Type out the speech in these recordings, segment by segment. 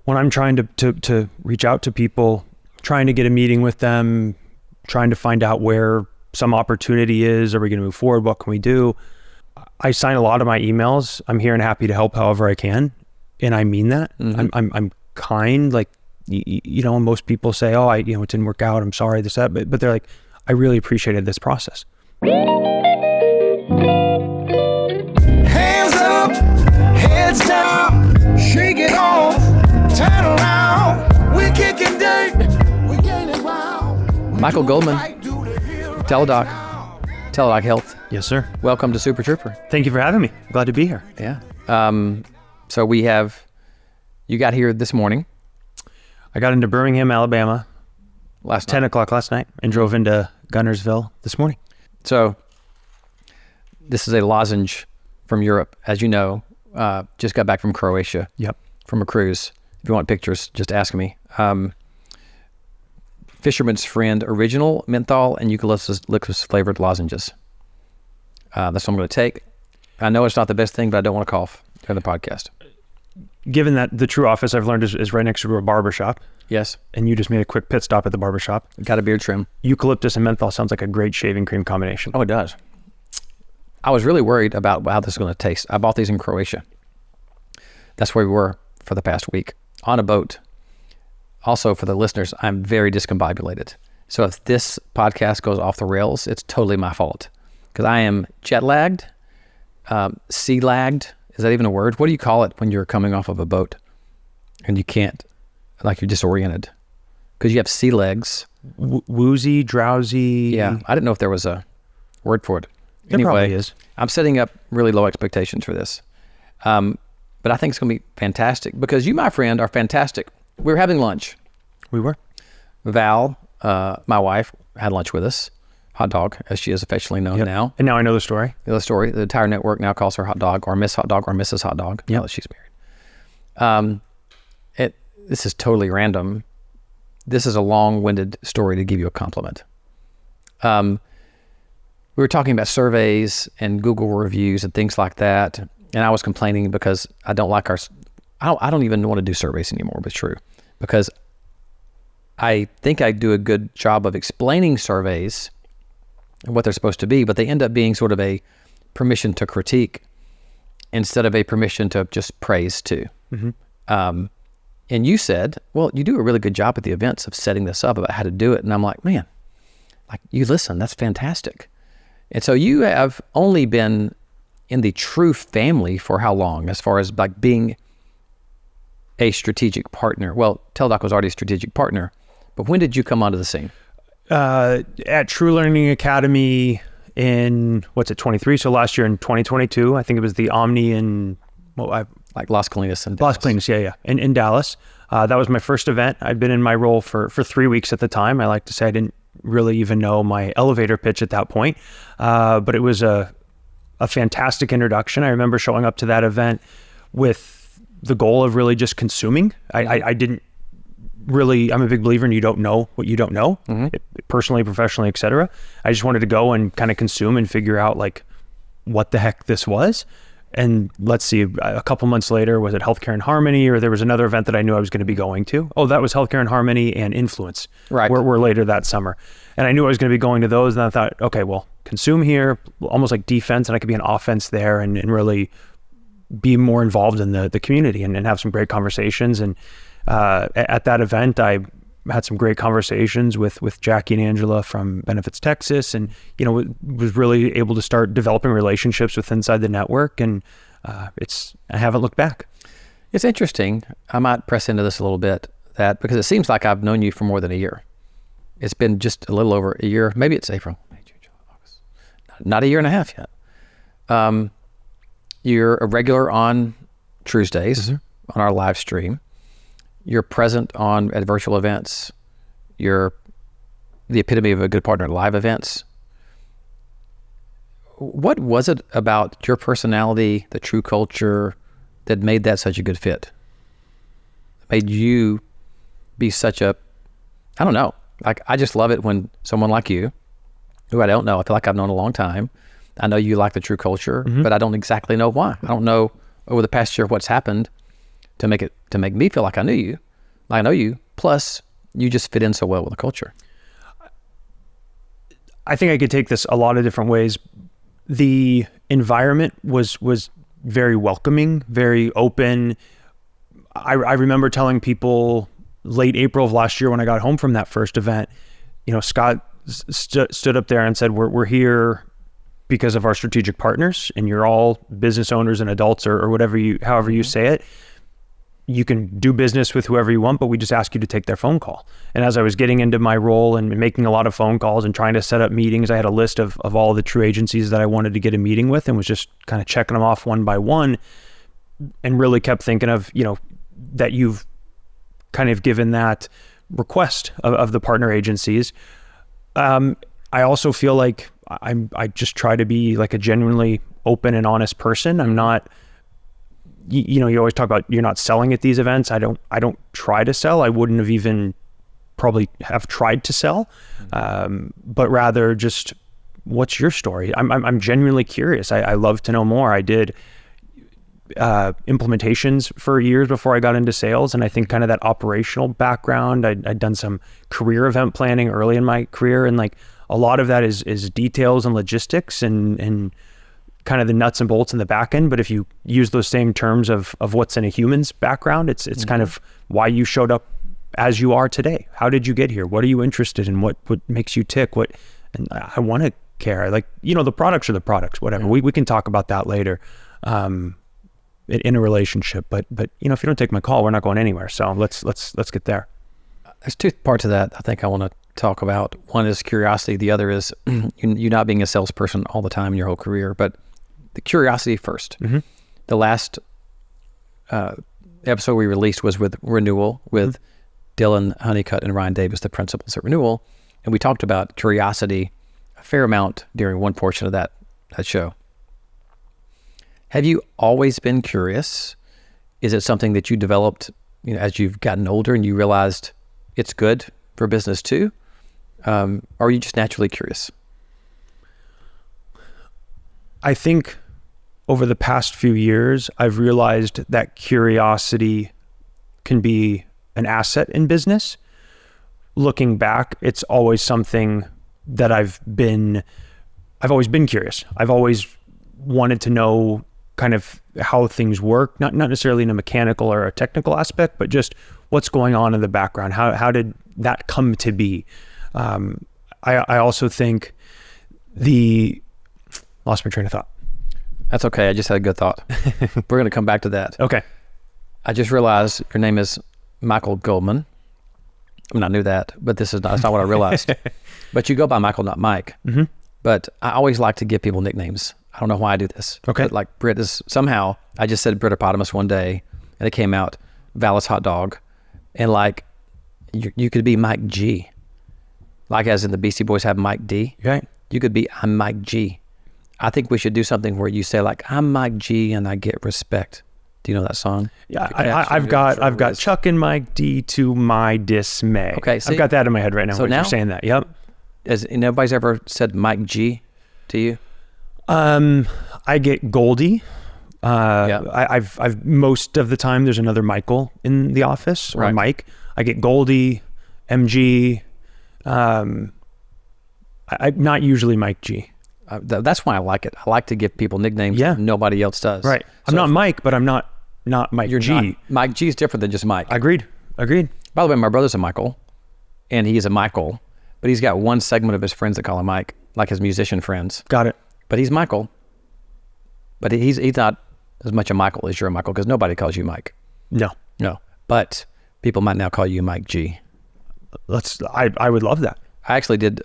when I'm trying to reach out to people, trying to get a meeting with them, trying to find out where some opportunity is, are we going to move forward? What can we do? I sign a lot of my emails. I'm here and happy to help however I can. And I mean that. Mm-hmm. I'm kind, like, you know, most people say, oh, it didn't work out. I'm sorry, this, that, but they're like, I really appreciated this process. Hands up, heads down, shake it off, turn around, we're kicking dirt, we're gaining ground. Michael Goldman, Teledoc Health. Yes, sir. Welcome to Super TRUEper. Thank you for having me. Glad to be here. Yeah. So you got here this morning. I got into Birmingham, Alabama, Last 10 o'clock last night, and drove into Gunnersville this morning. So this is a lozenge from Europe. As you know, just got back from Croatia. Yep. From a cruise. If you want pictures, just ask me. Fisherman's Friend original menthol and eucalyptus flavored lozenges. That's what I'm going to take. I know it's not the best thing, but I don't want to cough during the podcast. Given that the True office I've learned is right next to a barbershop. Yes. And you just made a quick pit stop at the barbershop. Got a beard trim. Eucalyptus and menthol sounds like a great shaving cream combination. Oh, it does. I was really worried about how this is going to taste. I bought these in Croatia. That's where we were for the past week on a boat. Also, for the listeners, I'm very discombobulated. So if this podcast goes off the rails, it's totally my fault because I am jet lagged, sea lagged. Is that even a word? What do you call it when you're coming off of a boat and you can't, like you're disoriented? Because you have sea legs. Woozy, drowsy. Yeah, I didn't know if there was a word for it. There probably is. I'm setting up really low expectations for this. But I think it's going to be fantastic because you, my friend, are fantastic. We were having lunch. We were. Val, my wife, had lunch with us. Hot Dog, as she is affectionately known now. And now I know the story. The story. The entire network now calls her Hot Dog or Miss Hot Dog or Mrs. Hot Dog. Yeah, she's married. This is totally random. This is a long-winded story to give you a compliment. We were talking about surveys and Google reviews and things like that, and I was complaining because I don't like I don't even want to do surveys anymore, but it's true. Because I think I do a good job of explaining surveys and what they're supposed to be, but they end up being sort of a permission to critique instead of a permission to just praise too. Mm-hmm. And you said, well, you do a really good job at the events of setting this up about how to do it. And I'm like, man, like you listen, that's fantastic. And so you have only been in the True family for how long, as far as like being a strategic partner? Well, Teledoc was already a strategic partner, but when did you come onto the scene? At True Learning Academy in, 23? So last year in 2022, I think it was the Omni in, like Las Colinas and Las Colinas, yeah. In Dallas. That was my first event. I'd been in my role for 3 weeks at the time. I like to say I didn't really even know my elevator pitch at that point. But it was a fantastic introduction. I remember showing up to that event with the goal of really just consuming. I didn't really, I'm a big believer in you don't know what you don't know, personally, professionally, et cetera. I just wanted to go and kind of consume and figure out like what the heck this was. And let's see, a couple months later, was it Healthcare in Harmony, or there was another event that I knew I was going to be going to? Oh, that was Healthcare in Harmony and Influence. Right. Were later that summer. And I knew I was going to be going to those. And I thought, okay, well, consume here, almost like defense, and I could be an offense there and really be more involved in the community and have some great conversations. And at that event, I had some great conversations with Jackie and Angela from Benefits Texas, and was really able to start developing relationships with inside the network. And I haven't looked back. It's interesting. I might press into this a little bit, that because it seems like I've known you for more than a year. It's been just a little over a year. Maybe it's April, May, June, July, August. Not a year and a half yet. You're a regular on Tuesdays on our live stream. You're present at virtual events. You're the epitome of a good partner at live events. What was it about your personality, the True culture, that made that such a good fit? Made you be such a, I don't know. Like, I just love it when someone like you, who I don't know, I feel like I've known a long time. I know you like the True culture, but I don't exactly know why. I don't know over the past year what's happened, to make me feel like I know you. Plus, you just fit in so well with the culture. I think I could take this a lot of different ways. The environment was very welcoming, very open. I remember telling people late April of last year when I got home from that first event, Scott stood up there and said, we're here because of our strategic partners, and you're all business owners and adults or whatever however you say it. You can do business with whoever you want, but we just ask you to take their phone call. And as I was getting into my role and making a lot of phone calls and trying to set up meetings, I had a list of all the true agencies that I wanted to get a meeting with, and was just kind of checking them off one by one, and really kept thinking of, that you've kind of given that request of the partner agencies. I also feel like I just try to be like a genuinely open and honest person. I'm not, you always talk about you're not selling at these events. I don't try to sell. I wouldn't have even probably have tried to sell, but rather just, what's your story? I'm genuinely curious. I love to know more. I did implementations for years before I got into sales, and I think kind of that operational background. I'd done some career event planning early in my career, and like a lot of that is details and logistics and kind of the nuts and bolts in the back end. But if you use those same terms of what's in a human's background, it's kind of why you showed up as you are today. How did you get here? What are you interested in? What makes you tick? And I want to care. Like, the products are the products, whatever. Yeah. We can talk about that later in a relationship. But if you don't take my call, we're not going anywhere. So let's get there. There's two parts of that I think I want to talk about. One is curiosity. The other is you not being a salesperson all the time in your whole career, but the curiosity first. Mm-hmm. The last episode we released was with Renewal with Dylan Honeycutt and Ryan Davis, the principals at Renewal. And we talked about curiosity a fair amount during one portion of that show. Have you always been curious? Is it something that you developed as you've gotten older and you realized it's good for business too? Or are you just naturally curious? I think over the past few years, I've realized that curiosity can be an asset in business. Looking back, it's always something that I've always been curious. I've always wanted to know kind of how things work, not necessarily in a mechanical or a technical aspect, but just what's going on in the background. How did that come to be? I also think lost my train of thought. That's okay. I just had a good thought. We're going to come back to that. Okay. I just realized your name is Michael Goldman. I mean, I knew that, but that's not what I realized. But you go by Michael, not Mike. Mm-hmm. But I always like to give people nicknames. I don't know why I do this. Okay. But like Brit is somehow, I just said Britopotamus one day and it came out Valis Hot Dog. And like, you could be Mike G. Like as in the Beastie Boys have Mike D. Right. You could be, I'm Mike G. I think we should do something where you say like, I'm Mike G and I get respect. Do you know that song? Yeah, I've got Chuck and Mike D to my dismay. Okay, see? I've got that in my head right now. So when now, you're saying that. Yep. Has nobody's ever said Mike G to you? I get Goldie. Yeah. I've most of the time there's another Michael in the office or right. Mike. I get Goldie, MG. I'm not usually Mike G. That's why I like it. I like to give people nicknames that nobody else does. Right. I'm not Mike, but I'm not Mike G. Not, Mike G is different than just Mike. Agreed. By the way, my brother's a Michael, and he's a Michael, but he's got one segment of his friends that call him Mike, like his musician friends. Got it. But he's Michael. But he's not as much a Michael as you're a Michael, because nobody calls you Mike. No. But people might now call you Mike G. I would love that. I actually did,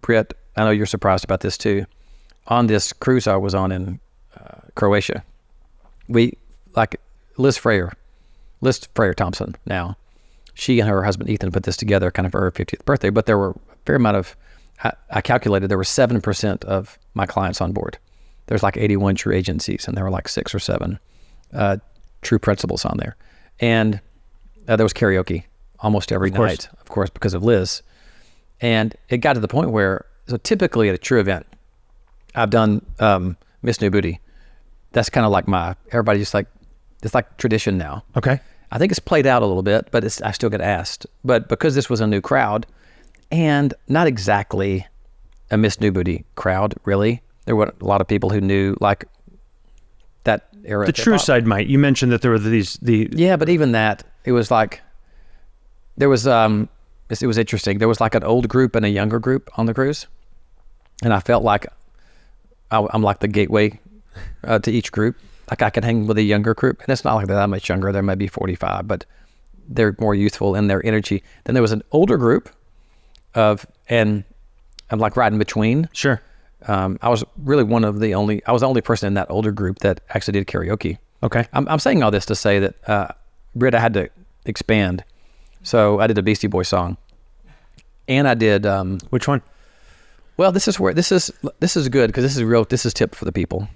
Britt, I know you're surprised about this too. On this cruise I was on in Croatia, we, like Liz Freyer Thompson now, she and her husband Ethan put this together kind of for her 50th birthday, but there were a fair amount of, I calculated there were 7% of my clients on board. There's like 81 true agencies, and there were like 6 or 7 true principals on there. And there was karaoke almost every night, of course, because of Liz. And it got to the point where, so typically at a true event, I've done Miss New Booty. That's kind of like everybody just like, It's like tradition now. Okay. I think it's played out a little bit, but I still get asked. But because this was a new crowd, and not exactly a Miss New Booty crowd, really. There were a lot of people who knew like that era. The true side might. You mentioned that there were Yeah, but even that, it was like there was it was interesting. There was like an old group and a younger group on the cruise, and I felt like I'm like the gateway to each group. Like I can hang with a younger group, and it's not like they're that much younger. They're maybe 45, but they're more youthful in their energy. Then there was an older group and I'm like right in between. Sure. I was really I was the only person in that older group that actually did karaoke. Okay. I'm saying all this to say that, Britt, I had to expand. So I did a Beastie Boys song, and I did, which one? Well, this is good because this is tip for the people.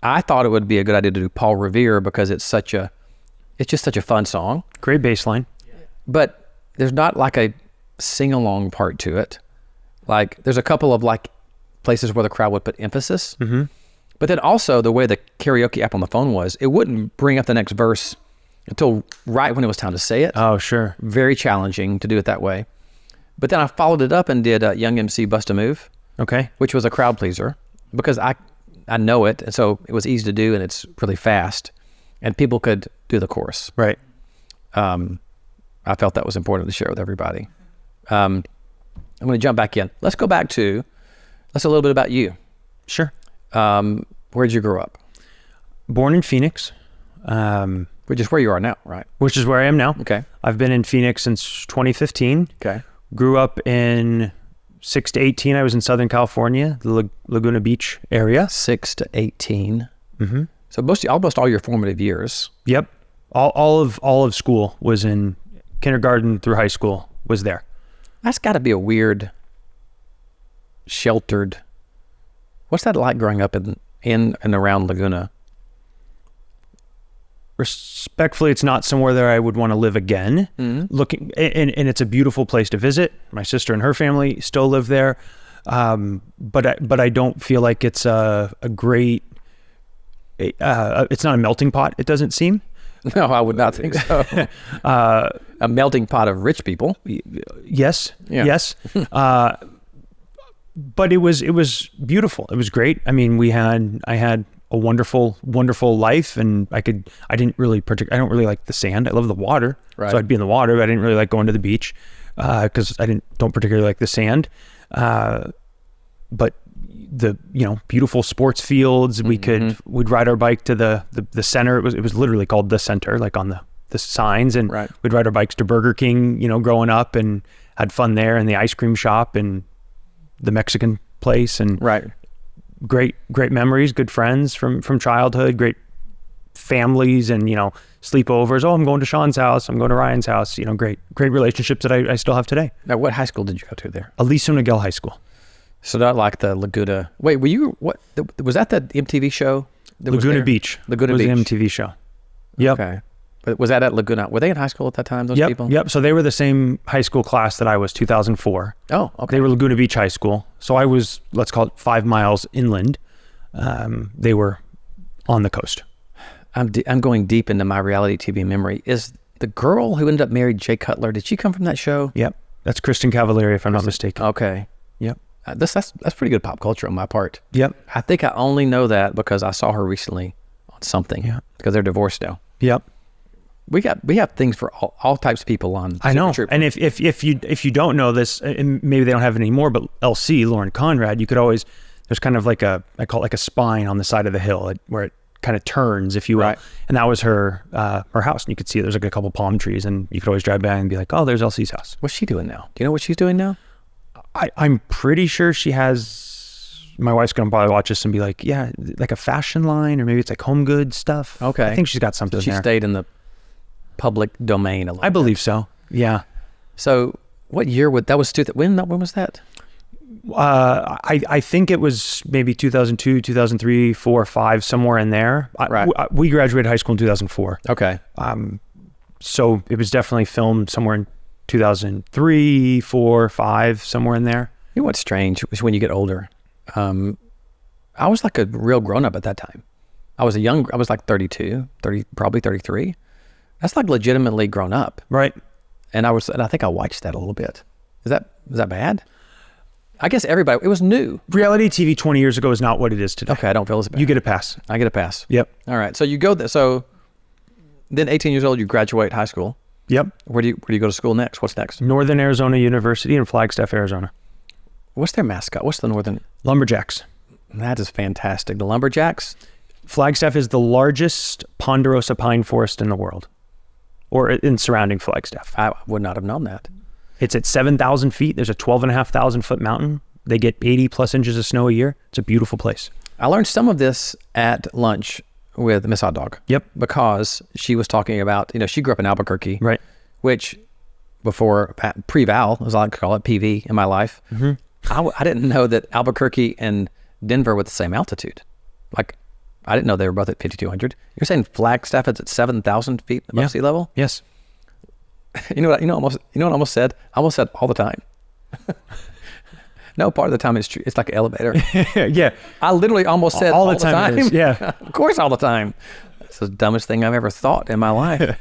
I thought it would be a good idea to do Paul Revere because it's just such a fun song. Great bass line. But there's not like a sing-along part to it. Like there's a couple of like places where the crowd would put emphasis. Mm-hmm. But then also the way the karaoke app on the phone was, it wouldn't bring up the next verse until right when it was time to say it. Oh, sure. Very challenging to do it that way. But then I followed it up and did Young MC Bust a Move. Okay. Which was a crowd pleaser because I know it, and so it was easy to do, and it's really fast, and people could do the chorus. Right. I felt that was important to share with everybody. I'm going to jump back in. Let's go back to a little bit about you. Sure. Where'd you grow up? Born in Phoenix. Which is where you are now, right? Which is where I am now. Okay. I've been in Phoenix since 2015. Okay. Grew up in 6 to 18. I was in Southern California, the Laguna Beach area. 6 to 18. Mm-hmm. So almost all your formative years. Yep. All of school was in kindergarten through high school was there. That's got to be a weird, sheltered. What's that like growing up in and around Laguna? Respectfully, it's not somewhere that I would want to live again. Mm-hmm. And it's a beautiful place to visit. My sister and her family still live there, but I don't feel like it's a great. It's not a melting pot. It doesn't seem. No, I would not think so. A melting pot of rich people. Yes. Yeah. Yes. But it was beautiful. It was great. I mean, I had a wonderful life, and I don't really like the sand. I love the water. Right. So I'd be in the water, but I didn't really like going to the beach, cause don't particularly like the sand. But the, beautiful sports fields, we'd ride our bike to the center. It was literally called the center, like on the signs, and right. We'd ride our bikes to Burger King, growing up, and had fun there, and the ice cream shop and the Mexican place, and right. Great memories, good friends from childhood, great families, and sleepovers. Oh, I'm going to Sean's house. I'm going to Ryan's house. Great relationships that I still have today. Now, what high school did you go to there? Aliso Niguel High School. So not like the Laguna. Wait, was that the MTV show? Laguna Beach. Laguna was Beach. The MTV show. Yep. Okay. But was that at Laguna? Were they in high school at that time, those people? Yep. So they were the same high school class that I was, 2004. Oh, okay. They were Laguna Beach High School. So I was, let's call it 5 miles inland. They were on the coast. I'm going deep into my reality TV memory. Is the girl who ended up married Jay Cutler, did she come from that show? Yep. That's Kristen Cavallari, if I'm not mistaken. Okay. Yep. That's pretty good pop culture on my part. Yep. I think I only know that because I saw her recently on something. Yeah. Because they're divorced now. Yep. We have things for all types of people on. I know. Super TRUEper. And if you don't know this, and maybe they don't have it anymore, but LC, Lauren Conrad, you could always, there's kind of like I call it like a spine on the side of the hill where it kind of turns, if you will. Right. And that was her house. And you could see there's like a couple palm trees, and you could always drive by and be like, oh, there's LC's house. What's she doing now? Do you know what she's doing now? I'm pretty sure she has, my wife's going to probably watch this and be like, yeah, like a fashion line, or maybe it's like home goods stuff. Okay. I think she's got something So she there. stayed in the public domain a little I believe so. Yeah. So what year when was that? I think it was maybe 2002, 2003, 4, 5, somewhere in there. Right. We graduated high school in 2004. Okay. So it was definitely filmed somewhere in 2003, 4, 5, somewhere in there. You know what's strange is when you get older. I was like a real grown up at that time. I was like 32, probably 33. That's like legitimately grown up. Right. And I think I watched that a little bit. Is that bad? I guess everybody, it was new. Reality TV 20 years ago is not what it is today. Okay, I don't feel as bad. You get a pass. I get a pass. Yep. All right. So you go there. So then 18 years old, you graduate high school. Yep. Where do you go to school next? What's next? Northern Arizona University in Flagstaff, Arizona. What's their mascot? What's the Northern? Lumberjacks. That is fantastic. The Lumberjacks? Flagstaff is the largest ponderosa pine forest in the world, or in surrounding Flagstaff. I would not have known that. It's at 7,000 feet. There's a 12,500 foot mountain. They get 80 plus inches of snow a year. It's a beautiful place. I learned some of this at lunch with Miss Hot Dog. Yep. Because she was talking about, she grew up in Albuquerque. Right. Which before, pre-Val, as I like to call it, PV in my life, I didn't know that Albuquerque and Denver were the same altitude. Like, I didn't know they were both at 5,200. You're saying Flagstaff is at 7,000 feet above sea level? Yes. You know what I almost said? I almost said all the time. No, part of the time it's true. It's like an elevator. Yeah. I literally almost said all the time. It is. Yeah. Of course, all the time. It's the dumbest thing I've ever thought in my life.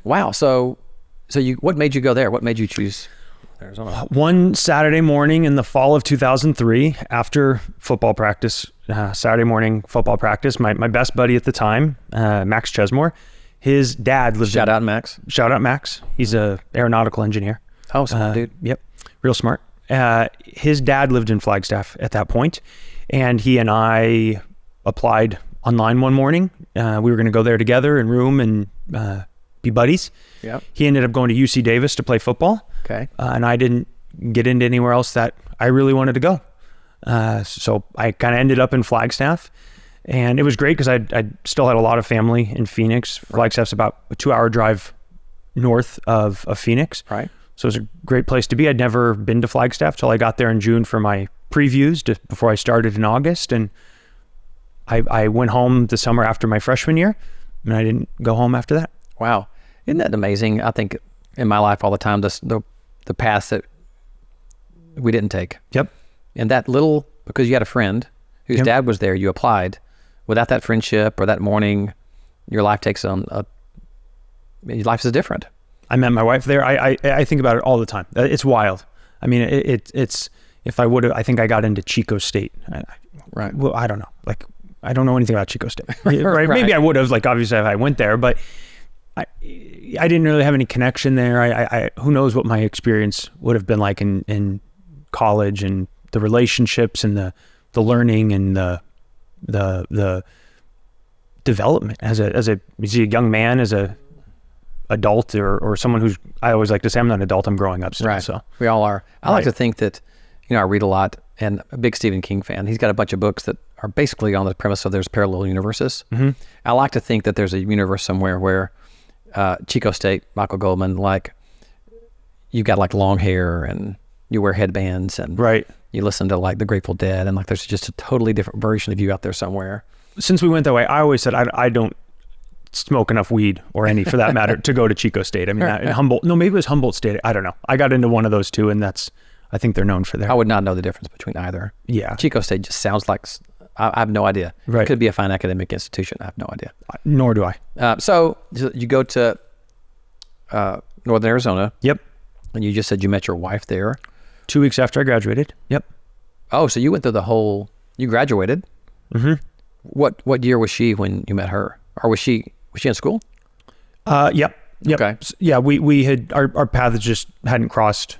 Wow. So what made you go there? What made you choose Arizona? One Saturday morning in the fall of 2003, after football practice, Saturday morning football practice, my best buddy at the time, Max Chesmore, his dad lived Shout out Max. Shout out Max. He's a aeronautical engineer. Oh, smart dude. Yep. Real smart. His dad lived in Flagstaff at that point, and he and I applied online one morning. We were going to go there together and room and be buddies. Yep. He ended up going to UC Davis to play football. Okay. And I didn't get into anywhere else that I really wanted to go. So I kind of ended up in Flagstaff, and it was great because I still had a lot of family in Phoenix. Flagstaff's about a 2-hour drive north of Phoenix. Right. So it was a great place to be. I'd never been to Flagstaff till I got there in June for my previews before I started in August. And I went home the summer after my freshman year, and I didn't go home after that. Wow. Isn't that amazing? I think in my life all the time, the path that we didn't take. Yep. And that little, because you had a friend whose dad was there, you applied. Without that friendship or that morning, your life takes on your life is different. I met my wife there. I think about it all the time. It's wild. I mean, it's if I would have, I think I got into Chico State. Right. Well, I don't know. Like, I don't know anything about Chico State. Right. Maybe I would have, like, obviously if I went there, but I didn't really have any connection there. I who knows what my experience would have been like in college, and the relationships and the learning and the development as a young man, as a adult, or someone who's, I always like to say I'm not an adult, I'm growing up still. Right. So we all are. I like to think that, I read a lot, and a big Stephen King fan. He's got a bunch of books that are basically on the premise of there's parallel universes. Mm-hmm. I like to think that there's a universe somewhere where Chico State, Michael Goldman, like, you've got like long hair and you wear headbands and you listen to like the Grateful Dead, and like there's just a totally different version of you out there somewhere. Since we went that way, I always said I don't smoke enough weed, or any for that matter, to go to Chico State. I mean, in Humboldt, no, maybe it was Humboldt State. I don't know. I got into one of those two, and I think they're known for their. I would not know the difference between either. Yeah. Chico State just sounds like, I have no idea. Right. It could be a fine academic institution. I have no idea. Nor do I. So you go to Northern Arizona. Yep. And you just said you met your wife there. 2 weeks after I graduated. Yep. Oh, so you went through you graduated. Mm-hmm. What year was she when you met her? Or was she in school? Yep. Okay. Yeah, we had, our paths just hadn't crossed.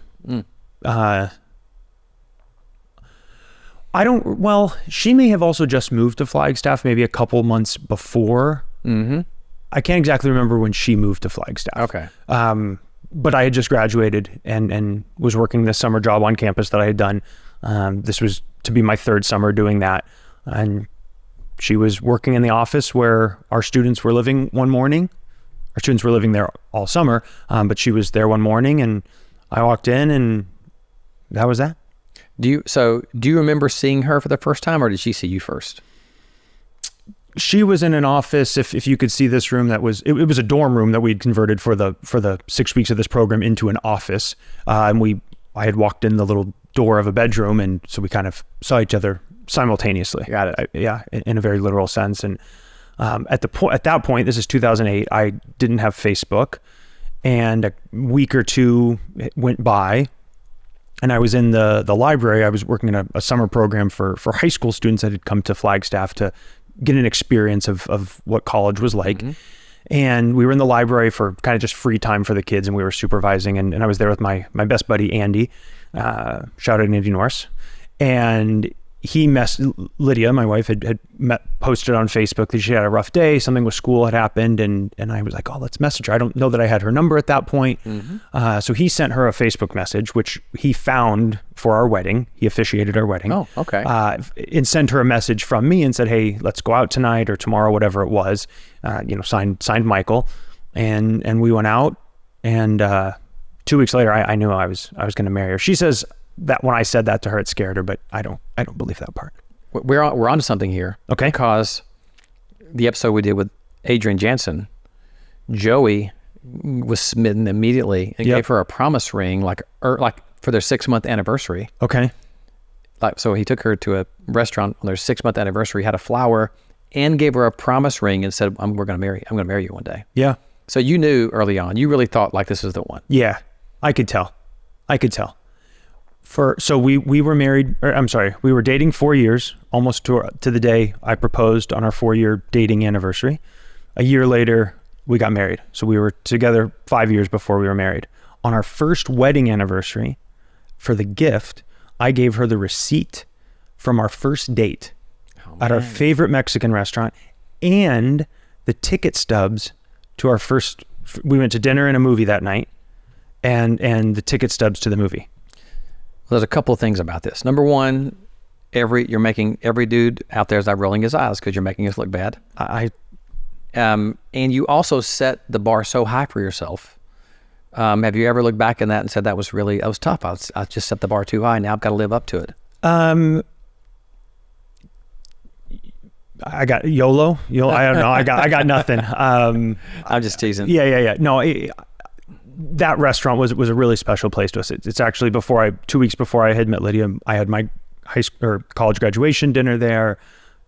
She may have also just moved to Flagstaff maybe a couple months before. Mm-hmm. I can't exactly remember when she moved to Flagstaff. Okay. But I had just graduated and was working this summer job on campus that I had done. This was to be my third summer doing that. And she was working in the office where our students were living one morning. Our students were living there all summer, but she was there one morning, and I walked in, and that was that. Do you remember seeing her for the first time, or did she see you first? She was in an office. If you could see this room, it was a dorm room that we'd converted for the 6 weeks of this program into an office. And I had walked in the little door of a bedroom, and so we kind of saw each other simultaneously. Got it. In a very literal sense. And at that point, this is 2008. I didn't have Facebook, and a week or two went by, and I was in the library. I was working in a summer program for high school students that had come to Flagstaff to get an experience of what college was like. Mm-hmm. And we were in the library for kind of just free time for the kids, and we were supervising. And I was there with my best buddy, Andy. Shout out Andy Norse. And Lydia, my wife, had posted on Facebook that she had a rough day. Something with school had happened. And I was like, oh, let's message her. I don't know that I had her number at that point. Mm-hmm. So he sent her a Facebook message, which he found for our wedding. He officiated our wedding. Oh, okay. And sent her a message from me and said, hey, let's go out tonight or tomorrow, whatever it was. Signed Michael. And we went out. And 2 weeks later, I knew I was going to marry her. She says that when I said that to her, it scared her, but I don't believe that part. We're onto something here. Okay. Because the episode we did with Adrian Jansen, Joey was smitten immediately and gave her a promise ring, like for their 6-month anniversary. Okay. So he took her to a restaurant on their 6-month anniversary, had a flower, and gave her a promise ring and said, I'm going to marry you one day. Yeah. So you knew early on, you really thought like this was the one. Yeah, I could tell. So we were married, we were dating 4 years, almost to the day I proposed on our 4-year dating anniversary. A year later, we got married. So we were together 5 years before we were married. On our first wedding anniversary, for the gift, I gave her the receipt from our first date at our favorite Mexican restaurant and the ticket stubs to our first, we went to dinner and a movie that night, and the ticket stubs to the movie. Well, there's a couple of things about this. Number one, every dude out there is not rolling his eyes because you're making us look bad. And you also set the bar so high for yourself. Have you ever looked back in that and said that was tough? I just set the bar too high. Now I've got to live up to it. I got YOLO. I don't know. I got nothing. I'm just teasing. Yeah. No, that restaurant was a really special place to us. It's actually 2 weeks before I had met Lydia, I had my college graduation dinner there.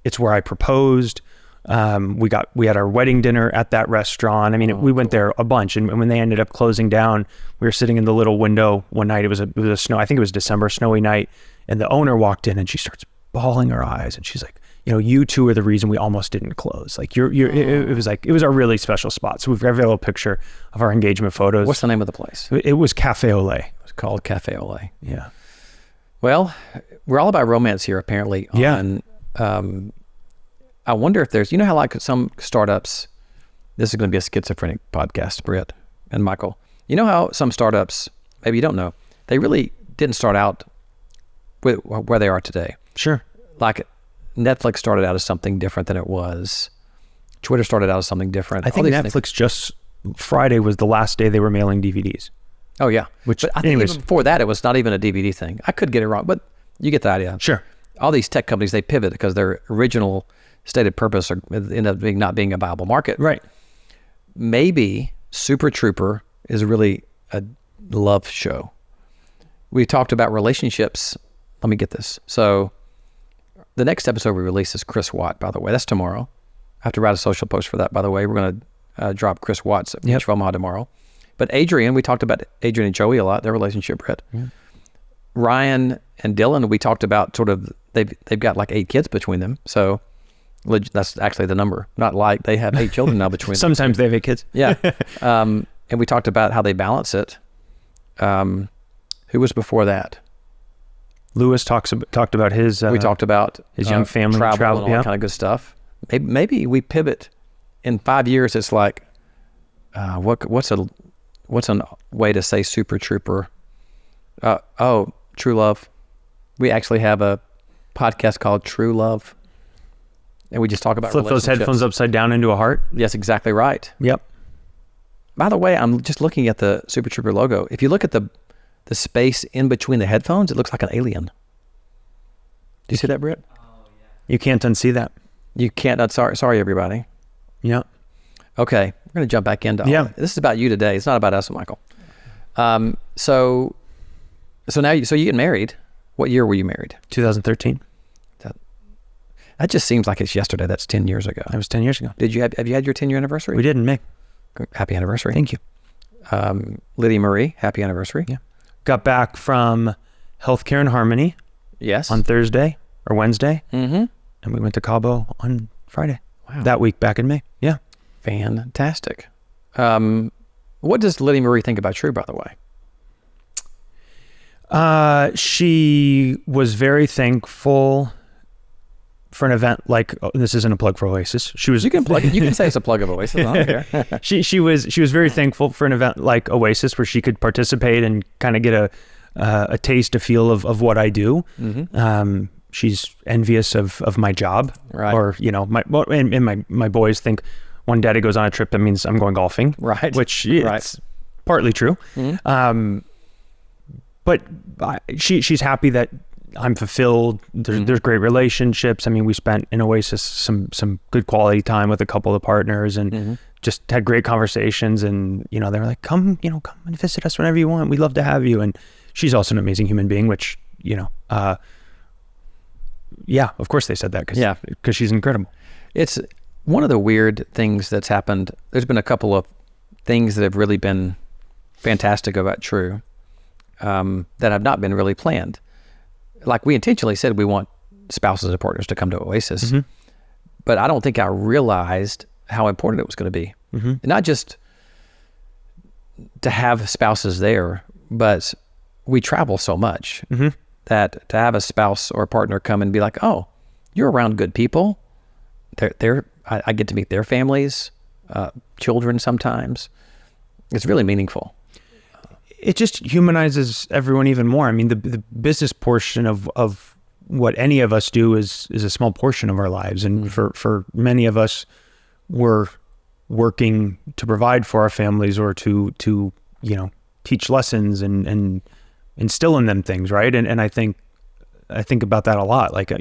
It's where I proposed. We had our wedding dinner at that restaurant. I mean, we went there a bunch. And when they ended up closing down, we were sitting in the little window one night. It was a snow. I think it was December, snowy night. And the owner walked in and she starts bawling her eyes. And she's like, you two are the reason we almost didn't close. Like it was a really special spot. So we've got a little picture of our engagement photos. What's the name of the place? It was Cafe Ole. It was called Cafe Ole. Yeah. Well, we're all about romance here, apparently. Yeah. I wonder if there's, how like some startups, this is going to be a schizophrenic podcast, Britt and Michael. You know how some startups, maybe you don't know, they really didn't start out with where they are today. Sure. Like Netflix started out as something different than it was. Twitter started out as something different. I think Netflix just Friday was the last day they were mailing DVDs. Oh yeah. But I think even before that, it was not even a DVD thing. I could get it wrong, but you get the idea. Sure. All these tech companies, they pivot because their original stated purpose end up not being a viable market. Right. Maybe Super TRUEper is really a love show. We talked about relationships. Let me get this. So the next episode we release is Chris Watt, by the way. That's tomorrow. I have to write a social post for that, by the way. We're going to drop Chris Watt's Beach of Omaha tomorrow. But Adrian, we talked about Adrian and Joey a lot, their relationship, Brett. Yeah. Ryan and Dylan, we talked about sort of, they've got like 8 kids between them. So that's actually the number. Not like they have 8 children now between them. Sometimes they have 8 kids. Yeah. And we talked about how they balance it. Who was before that? Lewis talked about his. We talked about his young family, travel and all that kind of good stuff. Maybe we pivot in 5 years. It's like, what's a way to say Super TRUEper? True Love. We actually have a podcast called True Love, and we just talk about flip those headphones upside down into a heart. Yes, exactly right. Yep. By the way, I'm just looking at the Super TRUEper logo. If you look at the space in between the headphones, it looks like an alien. Do you see that, Britt? Oh, yeah. You can't unsee that. You can't. Sorry, everybody. Yeah. Okay, we're going to jump back into this is about you today. It's not about us, Michael. So now you get married. What year were you married? 2013. That just seems like it's yesterday. That's 10 years ago. That was 10 years ago. Have you had your 10-year anniversary? We did in May. Happy anniversary. Thank you. Lydia Marie, happy anniversary. Yeah. Got back from Healthcare and Harmony Yes. on Thursday or Wednesday. Mm-hmm. And we went to Cabo on Friday. Wow. That week back in May. Yeah. Fantastic. What does Lydia Marie think about True, by the way? She was very thankful for an event like, this isn't a plug for Oasis. She was. You can say it's a plug of Oasis. I don't care. She was very thankful for an event like Oasis where she could participate and kind of get a taste, a feel of what I do. Mm-hmm. She's envious of my job, Right. Or my boys think when Daddy goes on a trip, that means I'm going golfing, Right. Which Right. it's partly true. Mm-hmm. But she's happy that I'm fulfilled. There's great relationships. I mean, we spent in Oasis some good quality time with a couple of partners and just had great conversations. And, they were like, come and visit us whenever you want. We'd love to have you. And she's also an amazing human being, which, yeah, of course they said that because she's incredible. It's one of the weird things that's happened. There's been a couple of things that have really been fantastic about True that have not been really planned. Like we intentionally said we want spouses and partners to come to Oasis, but I don't think I realized how important it was going to be. Not just to have spouses there, but we travel so much that to have a spouse or a partner come and be like, oh, you're around good people. I get to meet their families, children sometimes. It's really meaningful. It just humanizes everyone even more. I mean, the business portion of what any of us do is a small portion of our lives. And for many of us, we're working to provide for our families or to teach lessons and instill in them things, right? And I think about that a lot. Like,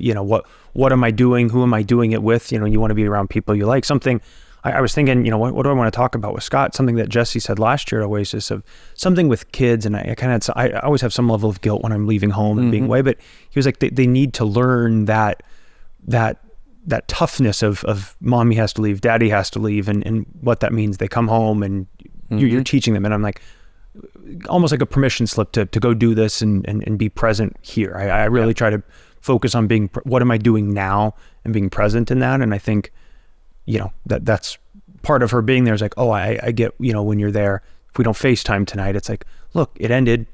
what am I doing? Who am I doing it with? You want to be around people you like. Something I was thinking, what do I want to talk about with Scott? Something that Jesse said last year at Oasis of something with kids. And I always have some level of guilt when I'm leaving home and being away, but he was like, they need to learn that toughness of mommy has to leave, daddy has to leave, and what that means. They come home and you're teaching them. And I'm like, almost like a permission slip to go do this and be present here. I really try to focus on what am I doing now and being present in that. And I think, that's part of her being there is like, oh, I get, when you're there, if we don't FaceTime tonight, it's like, look, it ended.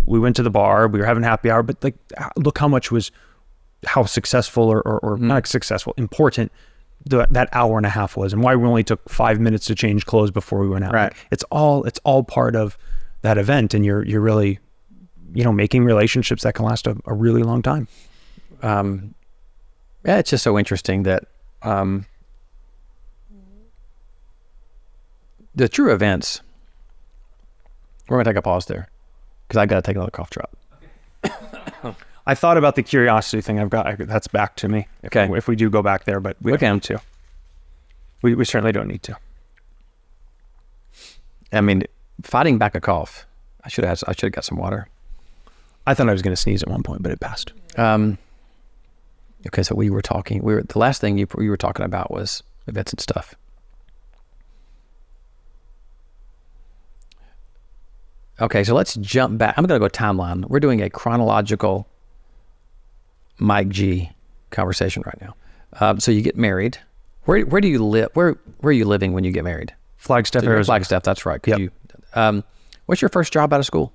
We went to the bar, we were having happy hour, but like, look how successful or not successful, important that hour and a half was, and why we only took 5 minutes to change clothes before we went out. Right. It's all part of that event. And you're really, making relationships that can last a really long time. Yeah, it's just so interesting that, the True events, we're going to take a pause there because I got to take another cough drop. I thought about the curiosity thing. That's back to me. If we do go back there, but we don't need to. We certainly don't need to. I mean, fighting back a cough. I should have got some water. I thought I was going to sneeze at one point, but it passed. Okay, so the last thing you were talking about was events and stuff. Okay, so let's jump back. I'm going to go timeline. We're doing a chronological Mike G conversation right now. So you get married. Where do you live? Where are you living when you get married? Flagstaff, Arizona. Flagstaff, that's right. Yep. What's your first job out of school?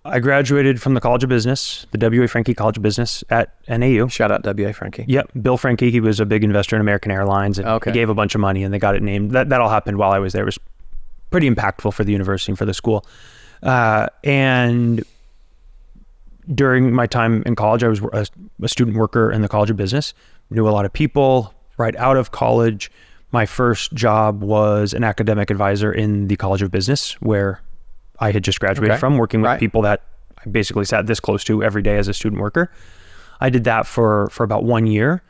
I graduated from the College of Business, the W.A. Franke College of Business at NAU. Shout out W.A. Franke. Yep. Bill Franke, he was a big investor in American Airlines, and he gave a bunch of money, and they got it named. That all happened while I was there. It was pretty impactful for the university and for the school. And during my time in college, I was a student worker in the College of Business, knew a lot of people. Right out of college, my first job was an academic advisor in the College of Business, where I had just graduated from, working with people that I basically sat this close to every day as a student worker. I did that for about 1 year.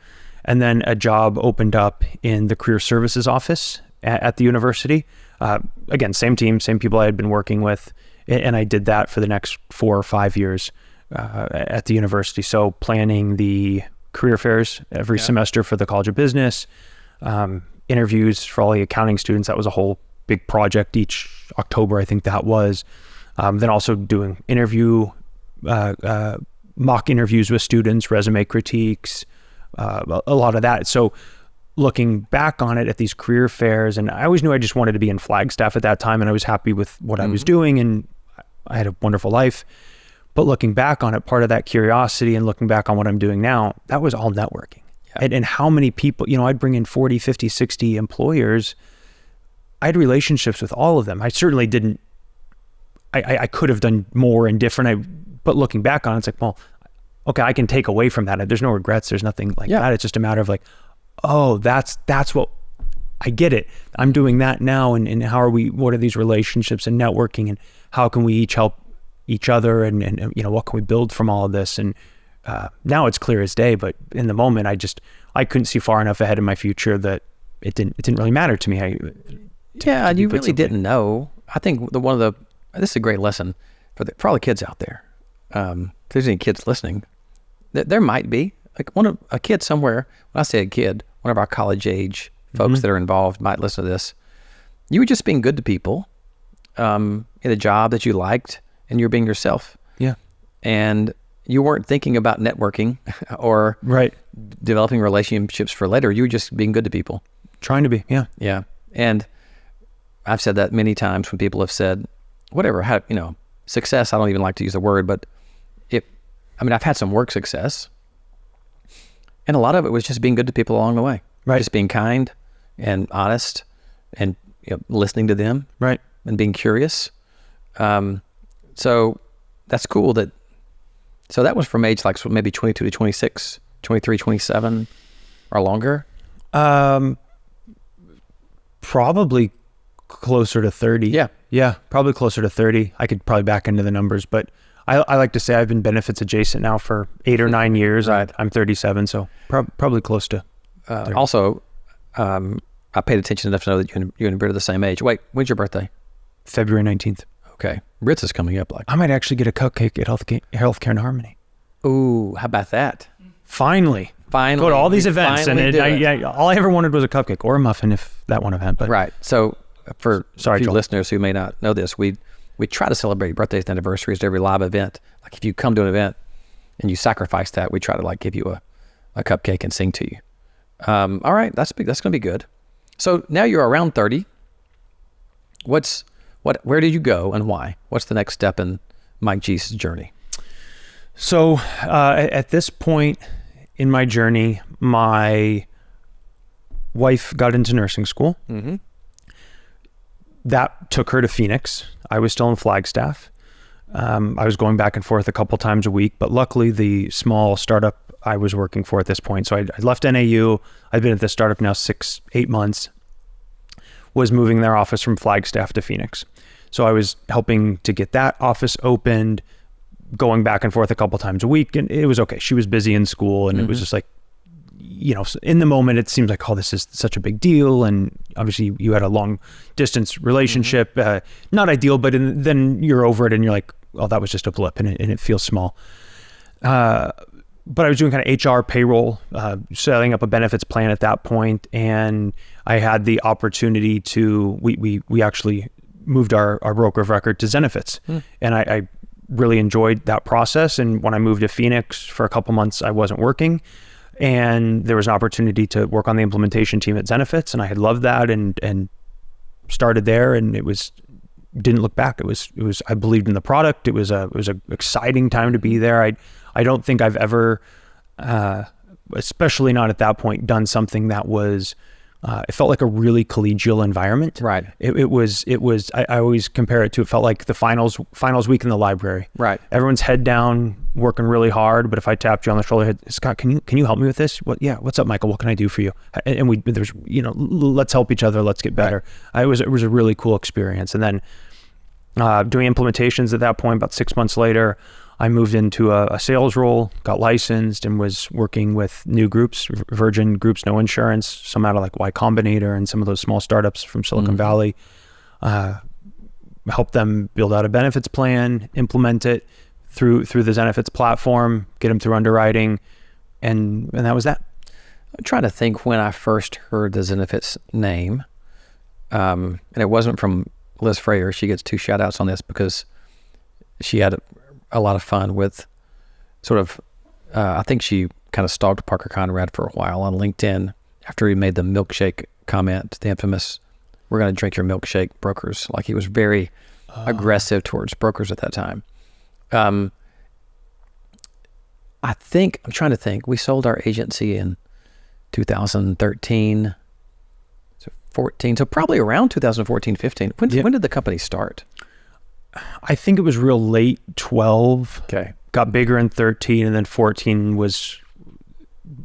And then a job opened up in the career services office at the university. Again, same team, same people I had been working with. And I did that for the next 4 or 5 years at the university. So planning the career fairs every semester for the College of Business, interviews for all the accounting students. That was a whole big project each October, I think that was. Then also doing mock interviews with students, resume critiques, a lot of that. So looking back on it at these career fairs, and I always knew I just wanted to be in Flagstaff at that time, and I was happy with what I was doing, and I had a wonderful life. But looking back on it, part of that curiosity and looking back on what I'm doing now, that was all networking. Yeah. And how many people, I'd bring in 40, 50, 60 employers. I had relationships with all of them. I certainly didn't, I could have done more and different. But looking back on it, it's like, well, okay, I can take away from that. There's no regrets. There's nothing like that. It's just a matter of like, oh, that's what, I get it. I'm doing that now. And what are these relationships and networking, and how can we each help each other, and what can we build from all of this? And now it's clear as day, but in the moment, I couldn't see far enough ahead in my future that it didn't really matter to me. And you really didn't know. I think this is a great lesson for all the kids out there. If there's any kids listening, there might be like a kid somewhere. When I say a kid, one of our college age folks that are involved might listen to this. You were just being good to people in a job that you liked, and you're being yourself. Yeah. And you weren't thinking about networking or developing relationships for later. You were just being good to people. Trying to be, yeah. Yeah. And I've said that many times when people have said, whatever, success, I don't even like to use the word, but I've had some work success, and a lot of it was just being good to people along the way. Right. Just being kind and honest, and listening to them. Right. And being curious. So that's cool so that was from age like maybe 22 to 26, 23, 27 or longer? Probably closer to 30. Yeah. Yeah, probably closer to 30. I could probably back into the numbers, but I like to say I've been benefits adjacent now for 8 or 9 years. Right. I'm 37, so probably close to 30. Also, I paid attention enough to know that you and Britt are the same age. Wait, when's your birthday? February 19th. Okay. Britt's is coming up. I might actually get a cupcake at Healthcare and Harmony. Ooh, how about that? Finally. Go to all these events, and all I ever wanted was a cupcake or a muffin, if that one event. But right. So for a few listeners who may not know this, we try to celebrate birthdays and anniversaries at every live event. Like if you come to an event and you sacrifice that, we try to give you a cupcake and sing to you. All right, that's going to be good. So now you're around 30. Where did you go and why? What's the next step in Mike G's journey? So at this point in my journey, my wife got into nursing school. Mm-hmm. That took her to Phoenix. I was still in Flagstaff. I was going back and forth a couple times a week, but luckily the small startup I was working for at this point, so I left NAU. I've been at this startup now 6-8 months, was moving their office from Flagstaff to Phoenix. So I was helping to get that office opened, going back and forth a couple times a week, and it was okay. She was busy in school, and it was just like, in the moment it seems like, oh, this is such a big deal, and obviously you had a long distance relationship, not ideal, but then you're over it and you're like, oh, that was just a blip, and it feels small. But I was doing kind of HR, payroll, setting up a benefits plan at that point, and I had the opportunity to, we actually moved our broker of record to Zenit, and I really enjoyed that process. And when I moved to Phoenix for a couple months, I wasn't working, and there was an opportunity to work on the implementation team at Zenit, and I had loved that and started there, and didn't look back. It was I believed in the product. It was a exciting time to be there. I don't think I've ever, especially not at that point, done something that was, it felt like a really collegial environment. Right. It was, I always compare it to, it felt like the finals week in the library. Right. Everyone's head down, working really hard. But if I tapped you on the shoulder, Scott, can you help me with this? What's up, Michael? What can I do for you? And there's, let's help each other. Let's get better. Right. It was a really cool experience. And then, doing implementations at that point, about 6 months later, I moved into a sales role, got licensed, and was working with new groups, Virgin Groups, No Insurance, some out of like Y Combinator and some of those small startups from Silicon Valley. Help them build out a benefits plan, implement it through the Zenefits platform, get them through underwriting, and that was that. I'm trying to think when I first heard the Zenefits name. And it wasn't from Liz Freyer. She gets 2 shout outs on this because she had a lot of fun with sort of, I think she kind of stalked Parker Conrad for a while on LinkedIn after he made the milkshake comment, the infamous, "We're going to drink your milkshake, brokers." Like, he was very aggressive towards brokers at that time. I'm trying to think, we sold our agency in 2013, 14, so probably around 2014, 15. When did the company start? I think it was real late 12. Okay. Got bigger in 13, and then 14 was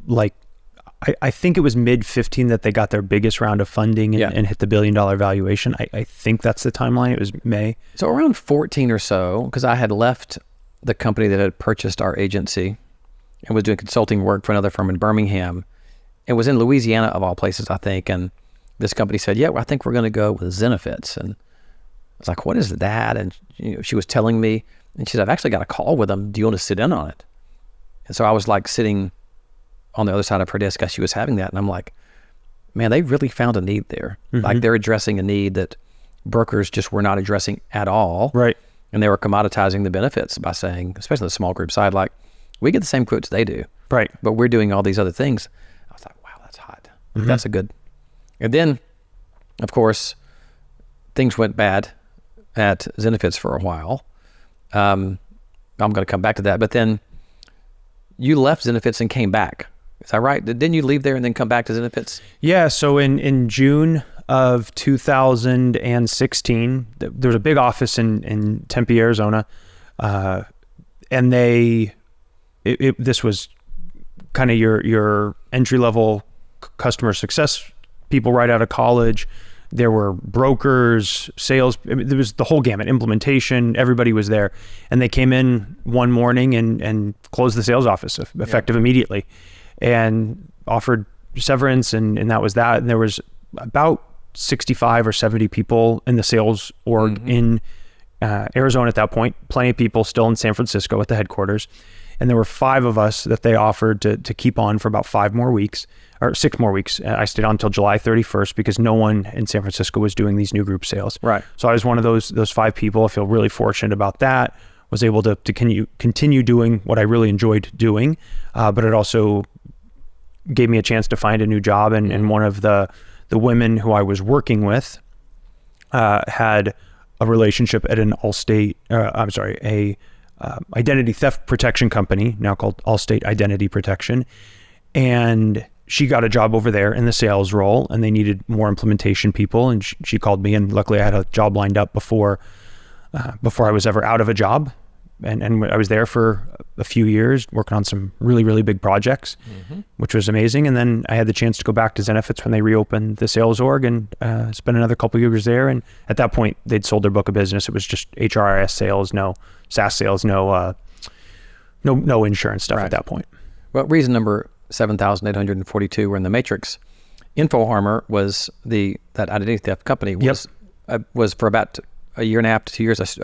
like, I think it was mid 15 that they got their biggest round of funding and hit the $1 billion valuation. I think that's the timeline. It was May. So around 14 or so, because I had left the company that had purchased our agency and was doing consulting work for another firm in Birmingham. It was in Louisiana, of all places, I think. And this company said, "Yeah, well, I think we're going to go with Zenefits." And I was like, "What is that?" And she was telling me, and she said, "I've actually got a call with them. Do you want to sit in on it?" And so I was like sitting on the other side of her desk as she was having that. And I'm like, man, they really found a need there. Mm-hmm. Like, they're addressing a need that brokers just were not addressing at all. Right. And they were commoditizing the benefits by saying, especially the small group side, like, we get the same quotes they do. Right. But we're doing all these other things. I was like, wow, that's hot. Mm-hmm. That's a good. And then, of course, things went bad at Zenefits for a while. I'm going to come back to that. But then you left Zenefits and came back. Is that right? Didn't you leave there and then come back to Zenefits? Yeah. So in June of 2016, there was a big office in Tempe, Arizona. And this was kind of your entry-level customer success people right out of college. There were brokers, sales. I mean, there was the whole gamut, implementation. Everybody was there. And they came in one morning and closed the sales office effective immediately, and offered severance, and that was that. And there was about 65 or 70 people in the sales org in Arizona at that point. Plenty of people still in San Francisco at the headquarters. And there were 5 of us that they offered to keep on for about 5 more weeks, or 6 more weeks. I stayed on until July 31st because no one in San Francisco was doing these new group sales. Right. So I was one of those 5 people. I feel really fortunate about that. Was able to continue doing what I really enjoyed doing, but it also gave me a chance to find a new job. And one of the women who I was working with had a relationship at an identity theft protection company, now called Allstate Identity Protection. And she got a job over there in the sales role, and they needed more implementation people. And she called me, and luckily I had a job lined up before I was ever out of a job. And I was there for a few years working on some really, really big projects, which was amazing. And then I had the chance to go back to Zenefits when they reopened the sales org, and spent another couple of years there. And at that point, they'd sold their book of business. It was just HRIS sales, no SaaS sales, no insurance stuff at that point. Well, reason number 7,842 were in the Matrix. InfoArmor was that identity theft company was for about a year and a half to 2 years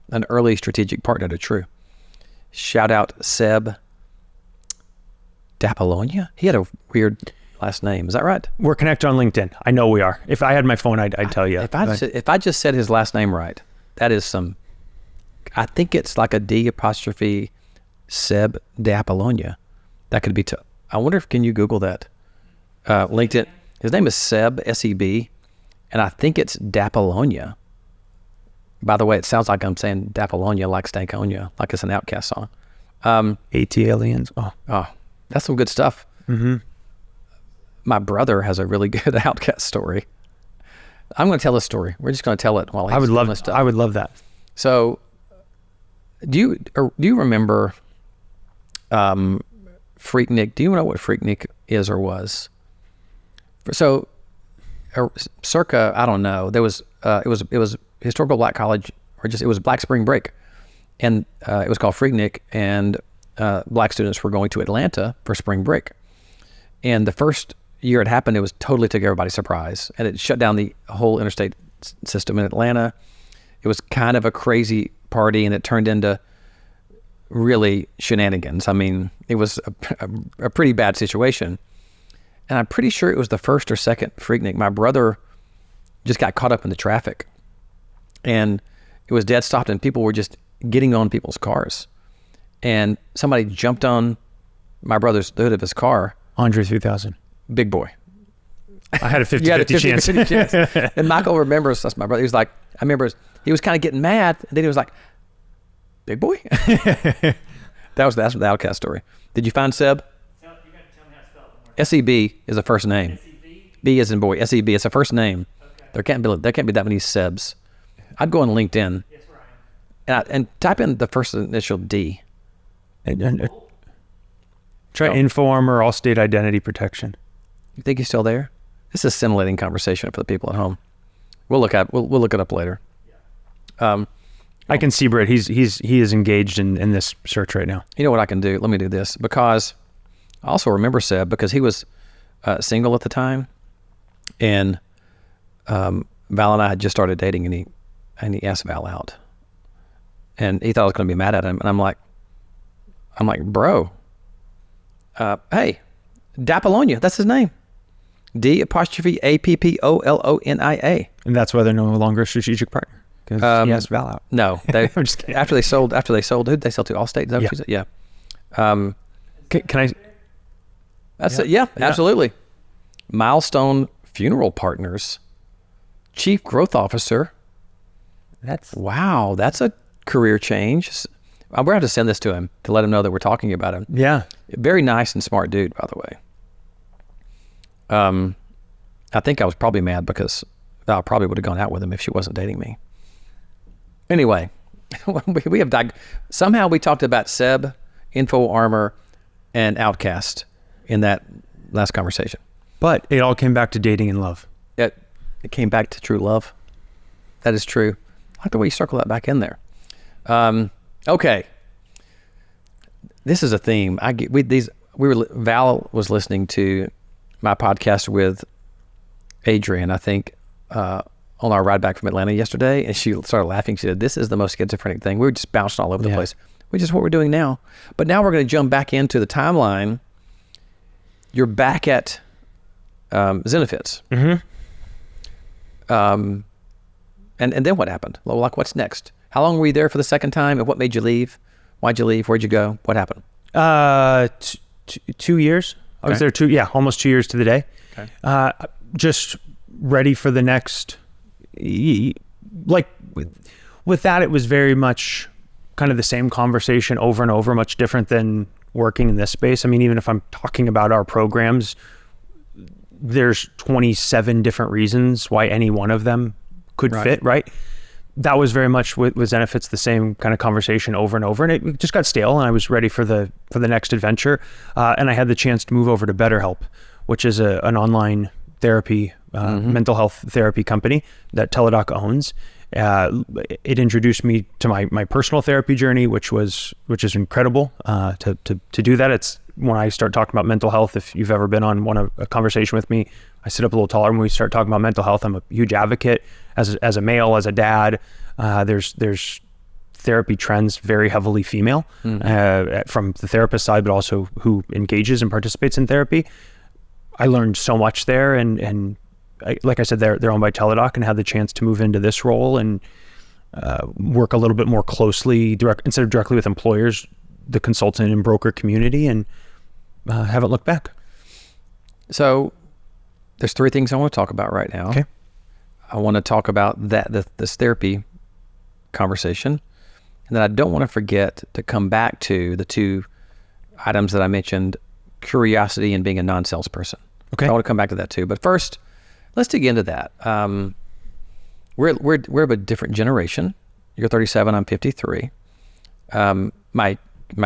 an early strategic partner to True. Shout out Seb Dapolonia. He had a weird last name. Is that right? We're connected on LinkedIn. I know we are. If I had my phone, I'd tell you. If I just said his last name right, that is I think it's like a D apostrophe Seb Dapolonia. That could be I wonder can you Google that? LinkedIn. His name is Seb, S-E-B, and I think it's Dapolonia. By the way, it sounds like I'm saying Dapolonia like Stankonia, like it's an Outcast song. AT-Aliens. Oh, that's some good stuff. Mm-hmm. My brother has a really good Outcast story. I'm going to tell a story. We're just going to tell it while I would love that. So, do you remember Freaknik? Do you know what Freaknik is or was? So, circa, I don't know. There was it was historical black college, or just it was Black Spring Break, and it was called Freaknik, and black students were going to Atlanta for spring break. And the first year it happened, it was totally took everybody by surprise, and it shut down the whole interstate system in Atlanta. It was kind of a crazy party, and it turned into really shenanigans. I mean, it was a pretty bad situation. And I'm pretty sure it was the first or second Freaknik. My brother just got caught up in the traffic. And it was dead stopped, and people were just getting on people's cars. And somebody jumped on my brother's the hood of his car. Andre 3000. Big boy. I had a 50-50 chance. 50 chance. And Michael remembers, that's my brother. He was like, I remember he was kind of getting mad. And then he was like, big boy? That's the Outcast story. Did you find Seb? You got to tell me how to spell it. SEB is a first name. S-E-B? B as in boy. SEB. It's a first name. Okay. There can't be that many Sebs. I'd go on LinkedIn Yes, Ryan. and type in the first initial D. Try InfoArmor, Allstate Identity Protection. You think he's still there? This is a scintillating conversation for the people at home. We'll look it up later. I can see Britt. He is engaged in this search right now. You know what I can do? Let me do this, because I also remember Seb, because he was single at the time, and Val and I had just started dating, and he asked Val out, and he thought I was going to be mad at him, and I'm like, bro, hey, Dapolonia, that's his name, D''AppolloniA, And that's why they're no longer a strategic partner, because he asked Val out. No, I'm just kidding. after they sold, who'd they sell to? Allstate? Is that what you said? Yeah. Can I? That's it. Yeah, absolutely. Milestone Funeral Partners, Chief Growth Officer. Wow, that's a career change. I'm going to have to send this to him to let him know that we're talking about him. Yeah. Very nice and smart dude, by the way. I think I was probably mad because Val probably would have gone out with him if she wasn't dating me. Anyway, we have somehow we talked about Seb, InfoArmor, and Outcast in that last conversation. But it all came back to dating and love. It came back to true love. That is true. I like the way you circle that back in there. Okay. This is a theme. Val was listening to my podcast with Adrian, I think, on our ride back from Atlanta yesterday, and she started laughing. She said, "This is the most schizophrenic thing." We were just bouncing all over the place, which is what we're doing now. But now we're going to jump back into the timeline. You're back at Zenit. Mm-hmm. And then what happened? Like, what's next? How long were you there for the second time, and what made you leave? Why'd you leave? Where'd you go? What happened? 2 years. I was there almost 2 years to the day. Okay. Just ready for the next, like with that, it was very much kind of the same conversation over and over, much different than working in this space. I mean, even if I'm talking about our programs, there's 27 different reasons why any one of them could fit, right? That was very much with Zenit, the same kind of conversation over and over, and it just got stale, and I was ready for the next adventure. And I had the chance to move over to BetterHelp, which is an online therapy, mental health therapy company that Teladoc owns. It introduced me to my personal therapy journey, which is incredible to do that. It's when I start talking about mental health. If you've ever been on a conversation with me, I sit up a little taller when we start talking about mental health. I'm a huge advocate as a male, as a dad. There's therapy trends very heavily female from the therapist side, but also who engages and participates in therapy. I learned so much there, and like I said, they're owned by Teladoc, and had the chance to move into this role and work a little bit more closely, instead of directly with employers, the consultant and broker community, and haven't looked back. So there's three things I want to talk about right now. Okay. I want to talk about this therapy conversation, and then I don't want to forget to come back to the two items that I mentioned: curiosity and being a non-salesperson. Okay. So I want to come back to that too. But first, let's dig into that. We're of a different generation. You're 37. I'm 53. My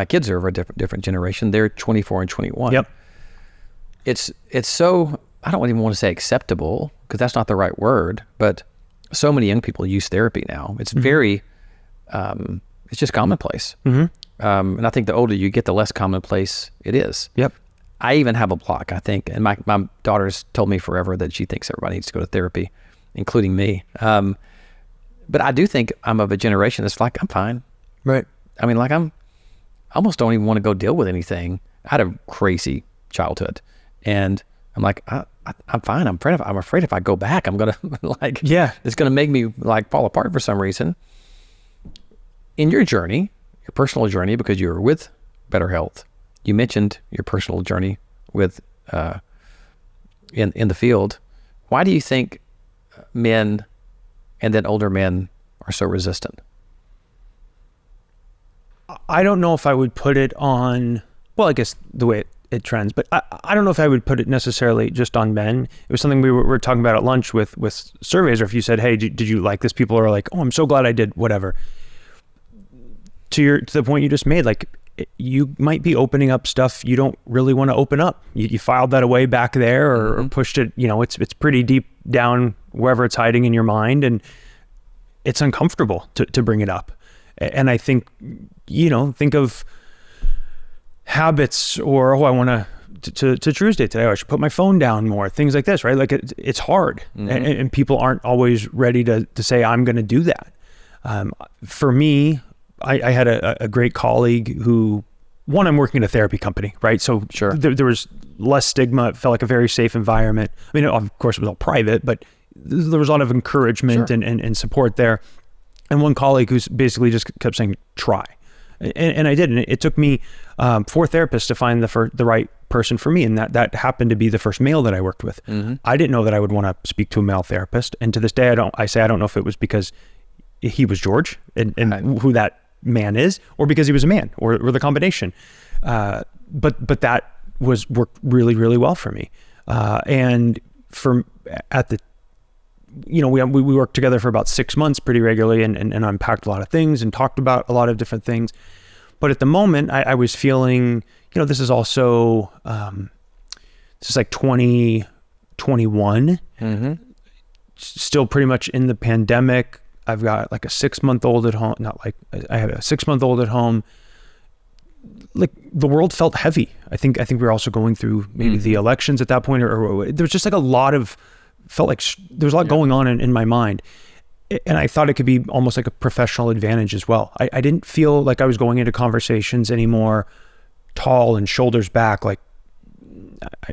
kids are of a different generation. They're 24 and 21. Yep. It's so, I don't even want to say acceptable, because that's not the right word, but so many young people use therapy now. It's very, it's just commonplace. And I think the older you get, the less commonplace it is. Yep. I even have a block, I think, and my daughter's told me forever that she thinks everybody needs to go to therapy, including me. But I do think I'm of a generation that's like, I'm fine. Right. I mean, like I almost don't even want to go deal with anything. I had a crazy childhood, and I'm like, I'm fine. I'm afraid if I go back, I'm gonna it's gonna make me like fall apart for some reason. In your journey, your personal journey, because you were with Better Health, you mentioned your personal journey with in the field. Why do you think men and then older men are so resistant? I don't know if I would put it on, well, I guess the way it trends, but I don't know if I would put it necessarily just on men. It was something we were talking about at lunch with surveys, or if you said, hey, did you like this? People are like, oh, I'm so glad I did, whatever. To the point you just made, like, you might be opening up stuff you don't really want to open up. You filed that away back there, or pushed it, it's pretty deep down wherever it's hiding in your mind, and it's uncomfortable to bring it up. And I think, think of habits, or, I want to Tuesday today, I should put my phone down more, things like this, right? Like it's hard, and people aren't always ready to say, I'm going to do that. For me, I had a great colleague who, I'm working at a therapy company, right? So sure. There was less stigma. It felt like a very safe environment. I mean, of course, it was all private, but there was a lot of encouragement and support there. And one colleague who's basically just kept saying, try. And I did. And it took me 4 therapists to find the right person for me. And that happened to be the first male that I worked with. I didn't know that I would want to speak to a male therapist. And to this day, I don't know if it was because he was George and who that man is, or because he was a man, or the combination. But that worked really, really well for me. And we worked together for about 6 months pretty regularly, and unpacked a lot of things and talked about a lot of different things. But at the moment, I was feeling, this is also, this is like 2021, still pretty much in the pandemic. I've got like a 6-month-old at home, I have a 6-month-old at home. Like the world felt heavy. I think we were also going through maybe the elections at that point, or there was just like felt like there was a lot going on in my mind. And I thought it could be almost like a professional advantage as well. I didn't feel like I was going into conversations anymore tall and shoulders back. Like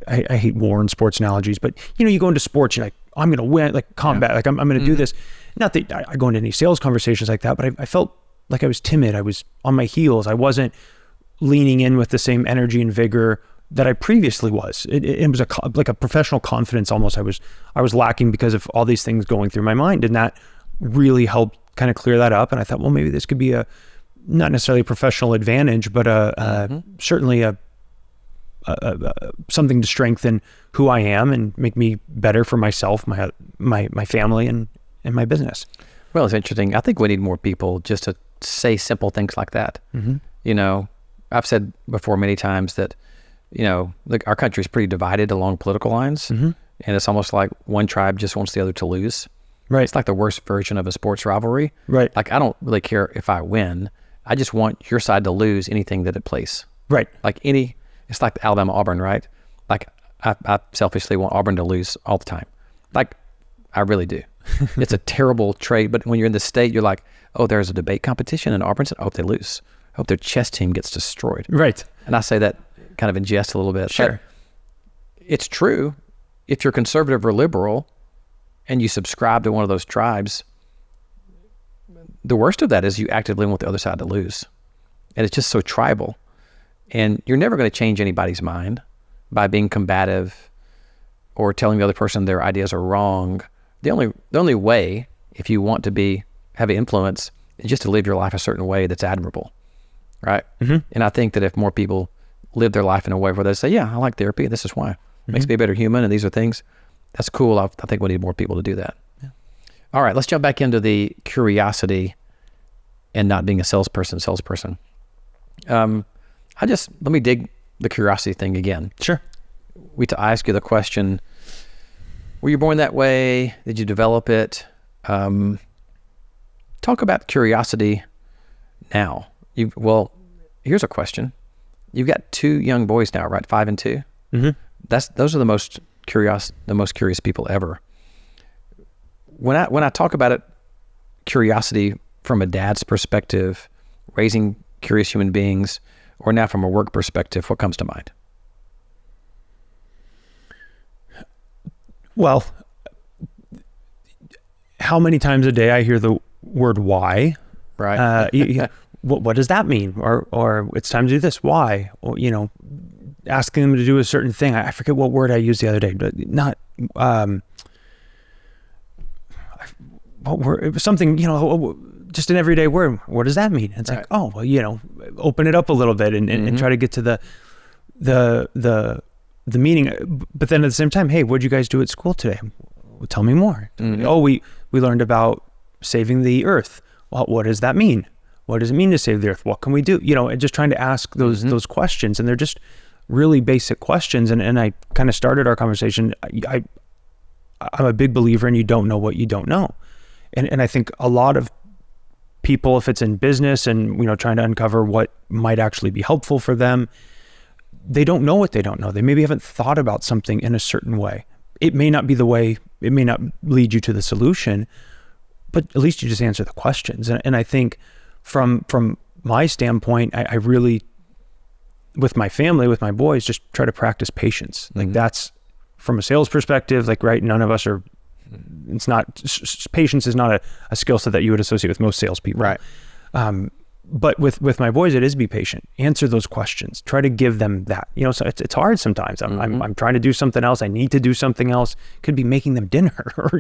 I hate war and sports analogies, but you go into sports, you're like, I'm going to win, like combat, like I'm going to do this. Not that I go into any sales conversations like that, but I felt like I was timid. I was on my heels. I wasn't leaning in with the same energy and vigor that I previously was. It was like a professional confidence almost. I was lacking because of all these things going through my mind, and that really helped kind of clear that up. And I thought, well, maybe this could be not necessarily a professional advantage, but certainly something to strengthen who I am and make me better for myself, my family, and my business. Well, it's interesting. I think we need more people just to say simple things like that. I've said before many times that, our country is pretty divided along political lines, and it's almost like one tribe just wants the other to lose. Right. It's like the worst version of a sports rivalry. Right. Like, I don't really care if I win. I just want your side to lose anything that it plays. Right. It's like Alabama-Auburn, right? Like, I selfishly want Auburn to lose all the time. Like, I really do. It's a terrible trait, but when you're in the state, you're like, oh, there's a debate competition in Auburn. I hope they lose. I hope their chess team gets destroyed. Right. And I say that kind of in jest a little bit. Sure. But it's true. If you're conservative or liberal and you subscribe to one of those tribes, the worst of that is you actively want the other side to lose. And it's just so tribal. And you're never going to change anybody's mind by being combative or telling the other person their ideas are wrong. The only way, if you want to have influence, is just to live your life a certain way that's admirable, right? And I think that if more people live their life in a way where they say, yeah, I like therapy, this is why. It makes me a better human, and these are things, that's cool. I think we need more people to do that. Yeah. All right, let's jump back into the curiosity and not being a salesperson. Let me dig the curiosity thing again. Sure. I ask you the question, were you born that way? Did you develop it? Talk about curiosity now. Here's a question. You've got 2 young boys now, right? 5 and 2. Those are the most curious people ever. When I talk about it, curiosity from a dad's perspective, raising curious human beings, or now from a work perspective, what comes to mind? Well, how many times a day I hear the word why? Right. What does that mean? Or it's time to do this. Why? Or, asking them to do a certain thing. I forget what word I used the other day, but not, what word? It was something, just an everyday word. What does that mean? It's Right. like, oh, well, open it up a little bit and try to get to the meaning. But then at the same time, hey, what'd you guys do at school today? Well, tell me more. Oh, we learned about saving the earth. Well, what does that mean? What does it mean to save the earth? What can we do? And just trying to ask those questions, and they're just really basic questions. And I kind of started our conversation. I'm a big believer in you don't know what you don't know. And I think a lot of people, if it's in business and, trying to uncover what might actually be helpful for them, they don't know what they don't know. They maybe haven't thought about something in a certain way. It may not be the way, it may not lead you to the solution, but at least you just answer the questions. And I think from my standpoint, I really, with my family, with my boys, just try to practice patience. Like that's from a sales perspective, like, right. None of us are, it's not, patience is not a skill set that you would associate with most salespeople. Right. But with my boys, it is be patient, answer those questions, try to give them that, so it's hard sometimes. I'm trying to do something else. I need to do something else. Could be making them dinner or,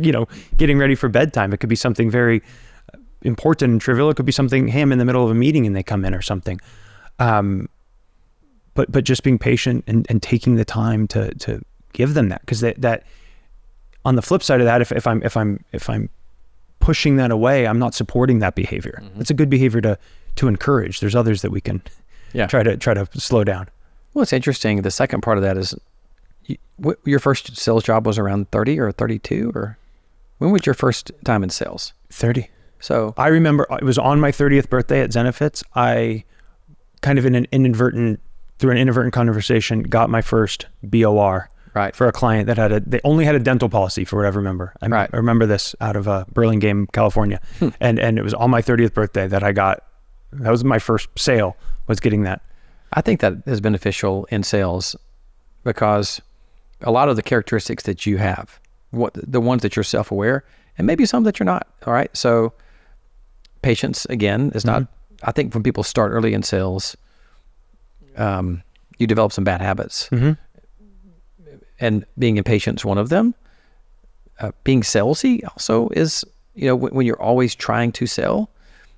getting ready for bedtime. It could be something very important and trivial. It could be something, hey, I'm in the middle of a meeting and they come in or something. But just being patient and taking the time to give them that, because that on the flip side of that, if I'm pushing that away, I'm not supporting that behavior. It's a good behavior to encourage. There's others that we can try to slow down. Well, it's interesting. The second part of that is your first sales job was around 30 or 32, or when was your first time in sales? 30. So I remember it was on my 30th birthday at Zenit. I kind of through an inadvertent conversation, got my first BOR. Right. For a client that they only had a dental policy for whatever I remember. I remember this out of Burlingame, California. And it was on my 30th birthday that that was my first sale, was getting that. I think that is beneficial in sales because a lot of the characteristics that you have, the ones that you're self-aware, and maybe some that you're not. All right. So patience, again, is not, I think when people start early in sales, you develop some bad habits. And being impatient is one of them. Being salesy also is, when you're always trying to sell,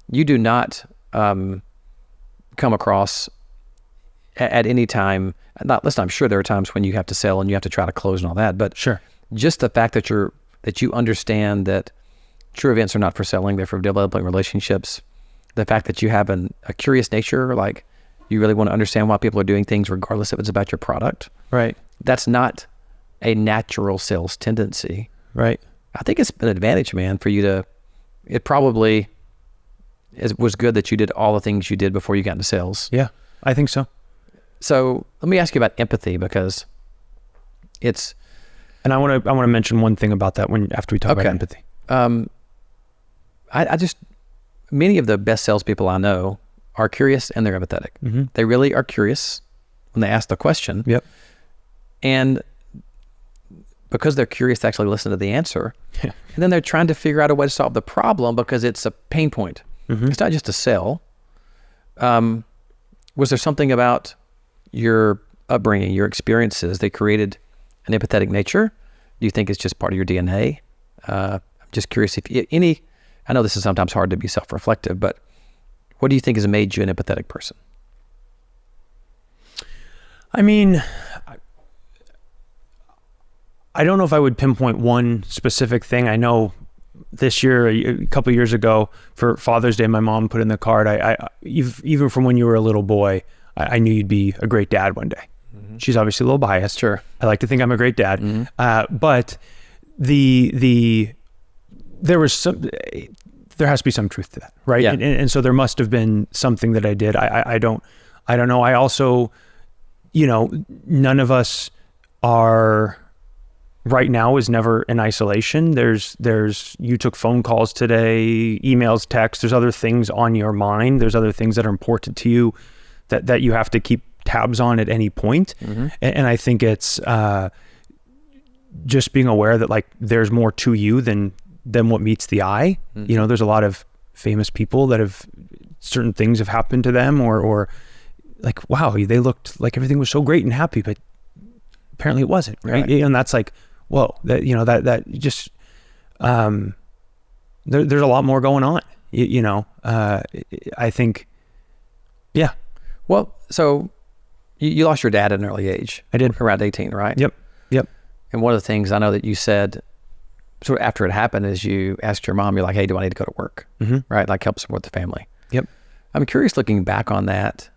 you do not come across at any time. Listen, I'm sure there are times when you have to sell and you have to try to close and all that. But sure, just the fact that you understand that true events are not for selling; they're for developing relationships. The fact that you have a curious nature, like you really want to understand why people are doing things, regardless if it's about your product. Right. That's not a natural sales tendency. Right. I think it's an advantage, man, for you to, it probably was good that you did all the things you did before you got into sales. Yeah, I think so. So let me ask you about empathy, because it's, and I want to mention one thing about that after we talk about empathy. I just, many of the best salespeople I know are curious and they're empathetic. They really are curious when they ask the question. Yep. And because they're curious to actually listen to the answer, and then they're trying to figure out a way to solve the problem because it's a pain point. It's not just a sell. Was there something about your upbringing, your experiences that created an empathetic nature? Do you think it's just part of your DNA? I'm just curious if any, I know this is sometimes hard to be self-reflective, but what do you think has made you an empathetic person? I mean, I don't know if I would pinpoint one specific thing. I know this year, a couple of years ago, for Father's Day, my mom put in the card, even from when you were a little boy, I knew you'd be a great dad one day. She's obviously a little biased. Sure. I like to think I'm a great dad. But there has to be some truth to that, right? Yeah. And so there must have been something that I did. I don't know. I also, none of us are, right now, is never in isolation. You took phone calls today, emails, texts, there's other things on your mind. There's other things that are important to you that you have to keep tabs on at any point. And I think it's just being aware that like there's more to you than what meets the eye. You know, there's a lot of famous people that have certain things have happened to them, or like, wow, they looked like everything was so great and happy, but apparently it wasn't, right? And that's like, whoa, that, you know, that just, there's a lot more going on, you know. I think, yeah. Well, so you lost your dad at an early age. I did. Around 18, right? Yep. And one of the things I know that you said sort of after it happened is you asked your mom, you're like, hey, do I need to go to work? Right? Like help support the family. Yep. I'm curious, looking back on that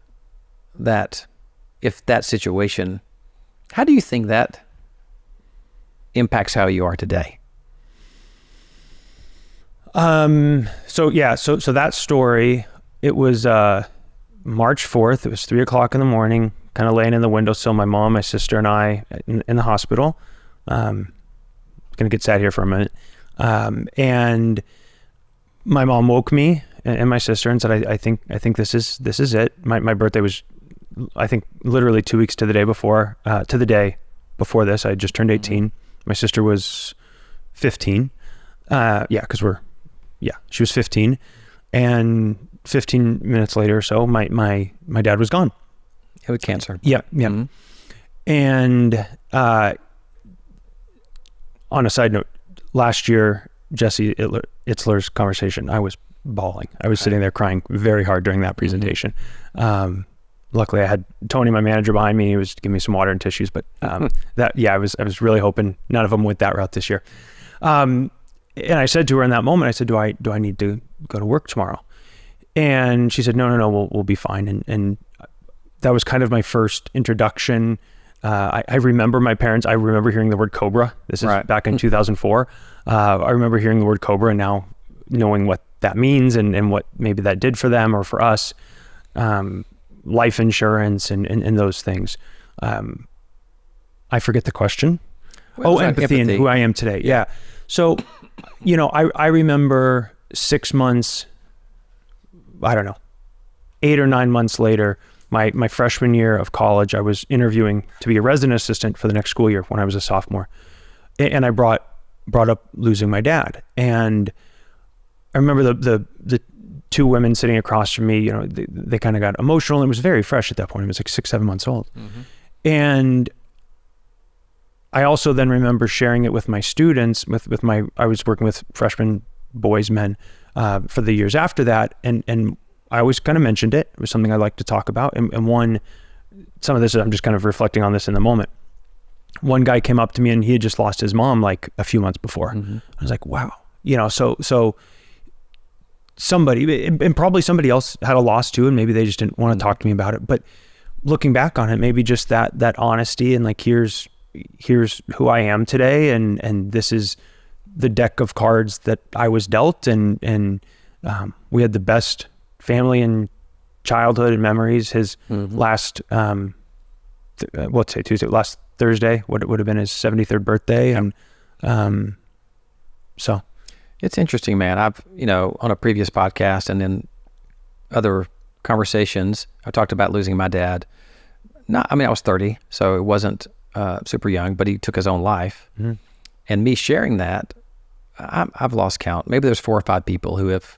if that situation, how do you think that impacts how you are today? So that story, it was March 4th. It was 3:00 in the morning, kind of laying in the windowsill, my mom, my sister, and I in the hospital. Gonna get sad here for a minute. And my mom woke me and my sister and said, I think this is it. My birthday was, I think, literally 2 weeks to the day before this. I had just turned 18. My sister was 15. She was 15. And 15 minutes later or so, my dad was gone. With cancer. Yeah. And on a side note, last year, Jesse Itzler's conversation, I was bawling. I was sitting there crying very hard during that presentation. Luckily, I had Tony, my manager, behind me. He was giving me some water and tissues. But I was really hoping none of them went that route this year. And I said to her in that moment, I said, do I need to go to work tomorrow? And she said, no, we'll be fine. And that was kind of my first introduction. I remember my parents. I remember hearing the word Cobra. This is back in 2004. I remember hearing the word Cobra, and now knowing what that means and what maybe that did for them or for us, life insurance and those things. I forget the question. Empathy and who I am today. Yeah. So, you know, I remember 6 months, I don't know, 8 or 9 months later, my freshman year of college, I was interviewing to be a resident assistant for the next school year when I was a sophomore. And I brought up losing my dad. And I remember the two women sitting across from me, you know, they kind of got emotional. It was very fresh at that point. It was like 6, 7 months old. And I also then remember sharing it with my students, I was working with freshman boys, men, for the years after that. And I always kind of mentioned it. It was something I like to talk about. And some of this, I'm just kind of reflecting on this in the moment. One guy came up to me and he had just lost his mom like a few months before. I was like, wow, you know, so somebody, and probably somebody else had a loss too, and maybe they just didn't want to talk to me about it. But looking back on it, maybe just that honesty and like, here's who I am today. And this is the deck of cards that I was dealt. And we had the best family and childhood and memories. His last, last Thursday, what would have been his 73rd birthday. And so. It's interesting, man. I've, you know, on a previous podcast and in other conversations, I talked about losing my dad. I was 30, so it wasn't super young, but he took his own life. And me sharing that, I've lost count. Maybe there's 4 or 5 people who have,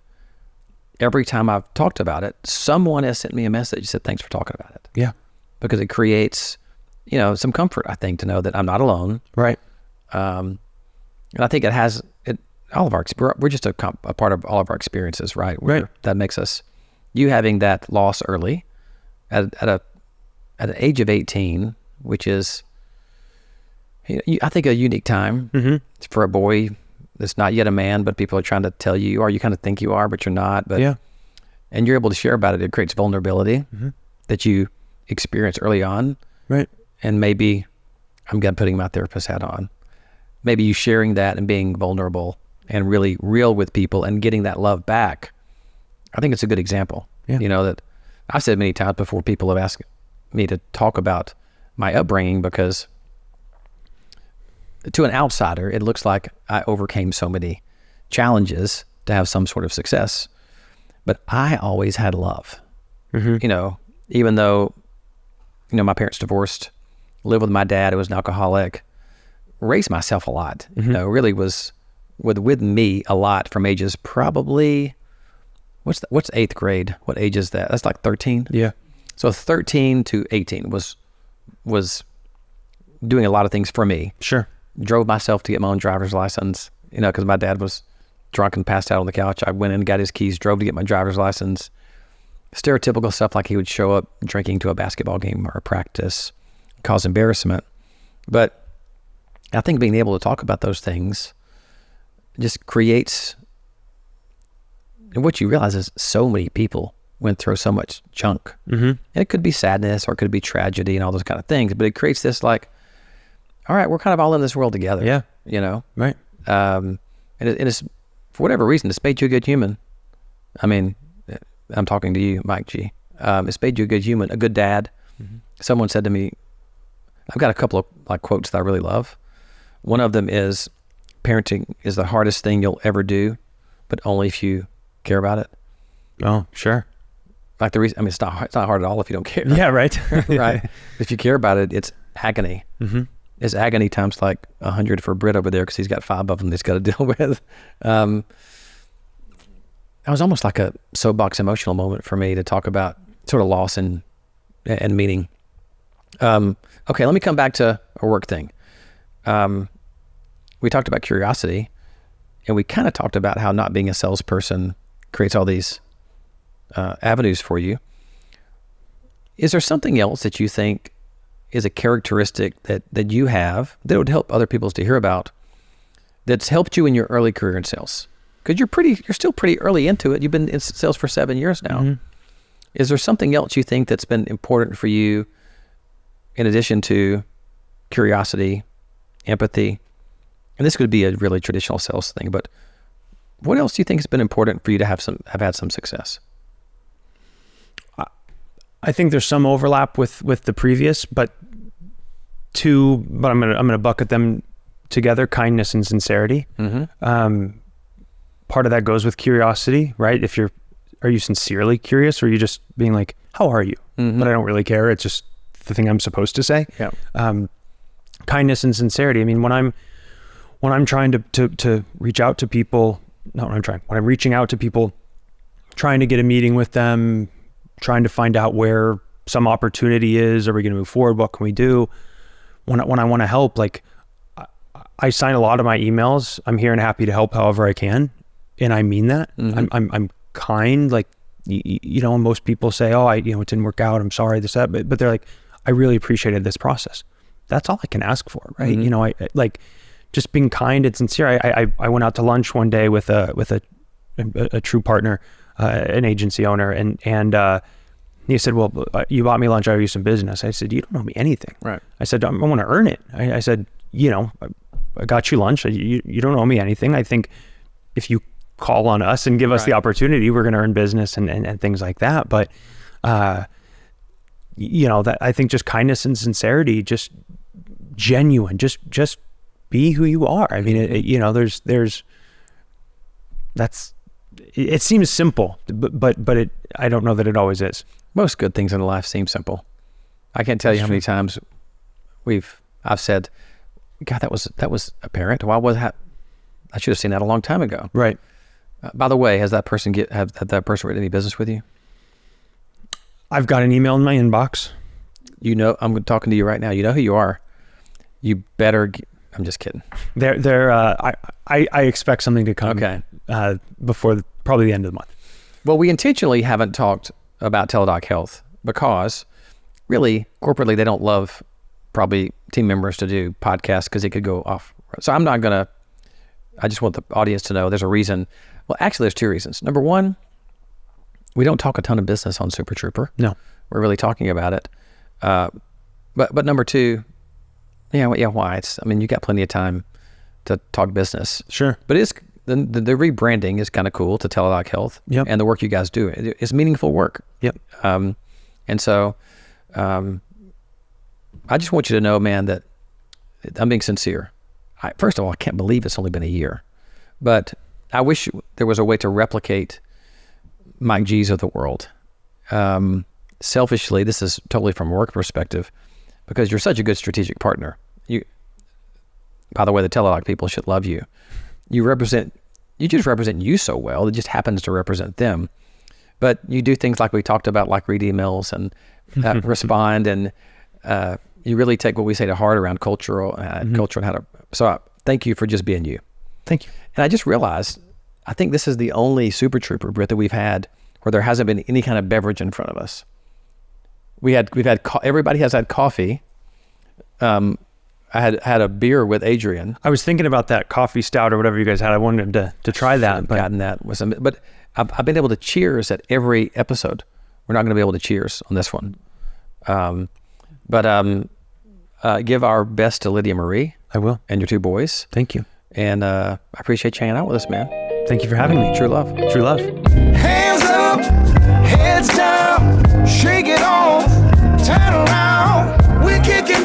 every time I've talked about it, someone has sent me a message, said, thanks for talking about it. Yeah. Because it creates, you know, some comfort, I think, to know that I'm not alone. Right. And I think it has, all of our, we're just a part of all of our experiences, right? That makes us, you having that loss early at an age of 18, which is, I think, a unique time for a boy that's not yet a man, but people are trying to tell you, or you kind of think you are, but you're not. But and you're able to share about it. It creates vulnerability that you experience early on. Right. And maybe, I'm putting my therapist hat on, maybe you sharing that and being vulnerable and really real with people and getting that love back. I think it's a good example. Yeah. You know, that I've said many times before, people have asked me to talk about my upbringing, because to an outsider, it looks like I overcame so many challenges to have some sort of success, but I always had love. You know, even though, my parents divorced, lived with my dad who was an alcoholic, raised myself a lot. Really was with me a lot from ages probably, what's eighth grade? What age is that? That's like 13. Yeah. So 13 to 18 was doing a lot of things for me. Sure. Drove myself to get my own driver's license, because my dad was drunk and passed out on the couch. I went in and got his keys, drove to get my driver's license. Stereotypical stuff like he would show up drinking to a basketball game or a practice, cause embarrassment. But I think being able to talk about those things just creates, and what you realize is so many people went through so much junk. And it could be sadness or it could be tragedy and all those kind of things, but it creates this like, all right, we're kind of all in this world together. Yeah. Right. And it's, for whatever reason, it's made you a good human. I mean, I'm talking to you, Mike G. It's made you a good human, a good dad. Someone said to me, I've got a couple of like quotes that I really love. One of them is, parenting is the hardest thing you'll ever do, but only if you care about it. Oh, sure. Like the reason, it's not hard at all if you don't care. Yeah, right. Right. If you care about it, it's agony. It's agony times like 100 for Britt over there because he's got 5 of them he's got to deal with. That was almost like a soapbox emotional moment for me to talk about sort of loss and meaning. Okay, let me come back to a work thing. We talked about curiosity, and we kind of talked about how not being a salesperson creates all these avenues for you. Is there something else that you think is a characteristic that you have that would help other people to hear about, that's helped you in your early career in sales? Because you're still pretty early into it. You've been in sales for 7 years now. Is there something else you think that's been important for you in addition to curiosity, empathy? And this could be a really traditional sales thing, but what else do you think has been important for you to have had some success? I think there's some overlap with the previous, but I'm gonna bucket them together: kindness and sincerity. Part of that goes with curiosity, right? Are you sincerely curious, or are you just being like, how are you? But I don't really care. It's just the thing I'm supposed to say. Yeah. Kindness and sincerity. I mean, when I'm trying to reach out to people, when I'm reaching out to people, trying to get a meeting with them, trying to find out where some opportunity is, are we going to move forward? What can we do? When I want to help, like I sign a lot of my emails. I'm here and happy to help however I can. And I mean that. I'm kind, like, most people say, oh, it didn't work out. I'm sorry, this, that, but they're like, I really appreciated this process. That's all I can ask for. Right. I like just being kind and sincere. I went out to lunch one day with a true partner, an agency owner, and he said, well, you bought me lunch, I owe you some business. I said, you don't owe me anything. Right. I said, I want to earn it. I said, I got you lunch. You don't owe me anything. I think if you call on us and give us the opportunity, we're going to earn business and things like that. But, that I think just kindness and sincerity, just genuine, just be who you are. I mean, it seems simple, but I don't know that it always is. Most good things in life seem simple. I can't tell you how many times I've said, God, that was apparent. Why was that? I should have seen that a long time ago. Right. By the way, has that person have that person written any business with you? I've got an email in my inbox. I'm talking to you right now. You know who you are. You better. I'm just kidding. I expect something to come. Before probably the end of the month. Well, we intentionally haven't talked about Teladoc Health because really corporately they don't love probably team members to do podcasts because it could go off. So I'm not gonna. I just want the audience to know there's a reason. Well, actually, there's 2 reasons. Number one, we don't talk a ton of business on Super TRUEper. No, we're really talking about it. But number 2, why? You got plenty of time to talk business. Sure. But it's the rebranding is kind of cool to Teladoc Health. Yep. And the work you guys do is meaningful work. Yep. And so I just want you to know, man, that I'm being sincere. First of all, I can't believe it's only been a year, but I wish there was a way to replicate Mike G's of the world. selfishly, this is totally from a work perspective, because you're such a good strategic partner. By the way, the Teladoc people should love you. You just represent you so well. It just happens to represent them. But you do things like we talked about, like read emails and respond, and you really take what we say to heart around culture and how to. So thank you for just being you. Thank you. And I just realized, I think this is the only Super Trooper, Britt, that we've had where there hasn't been any kind of beverage in front of us. We've had everybody has had coffee. I had a beer with Adrian. I was thinking about that coffee stout or whatever you guys had. I wanted to try that. But Gotten that with some, but I've been able to cheers at every episode. We're not going to be able to cheers on this one. Give our best to Lydia Marie. I will. And your two boys. Thank you. And I appreciate you hanging out with us, man. Thank you for having me. True love. True love. Hands up, heads down, shake it off, turn around, we kick it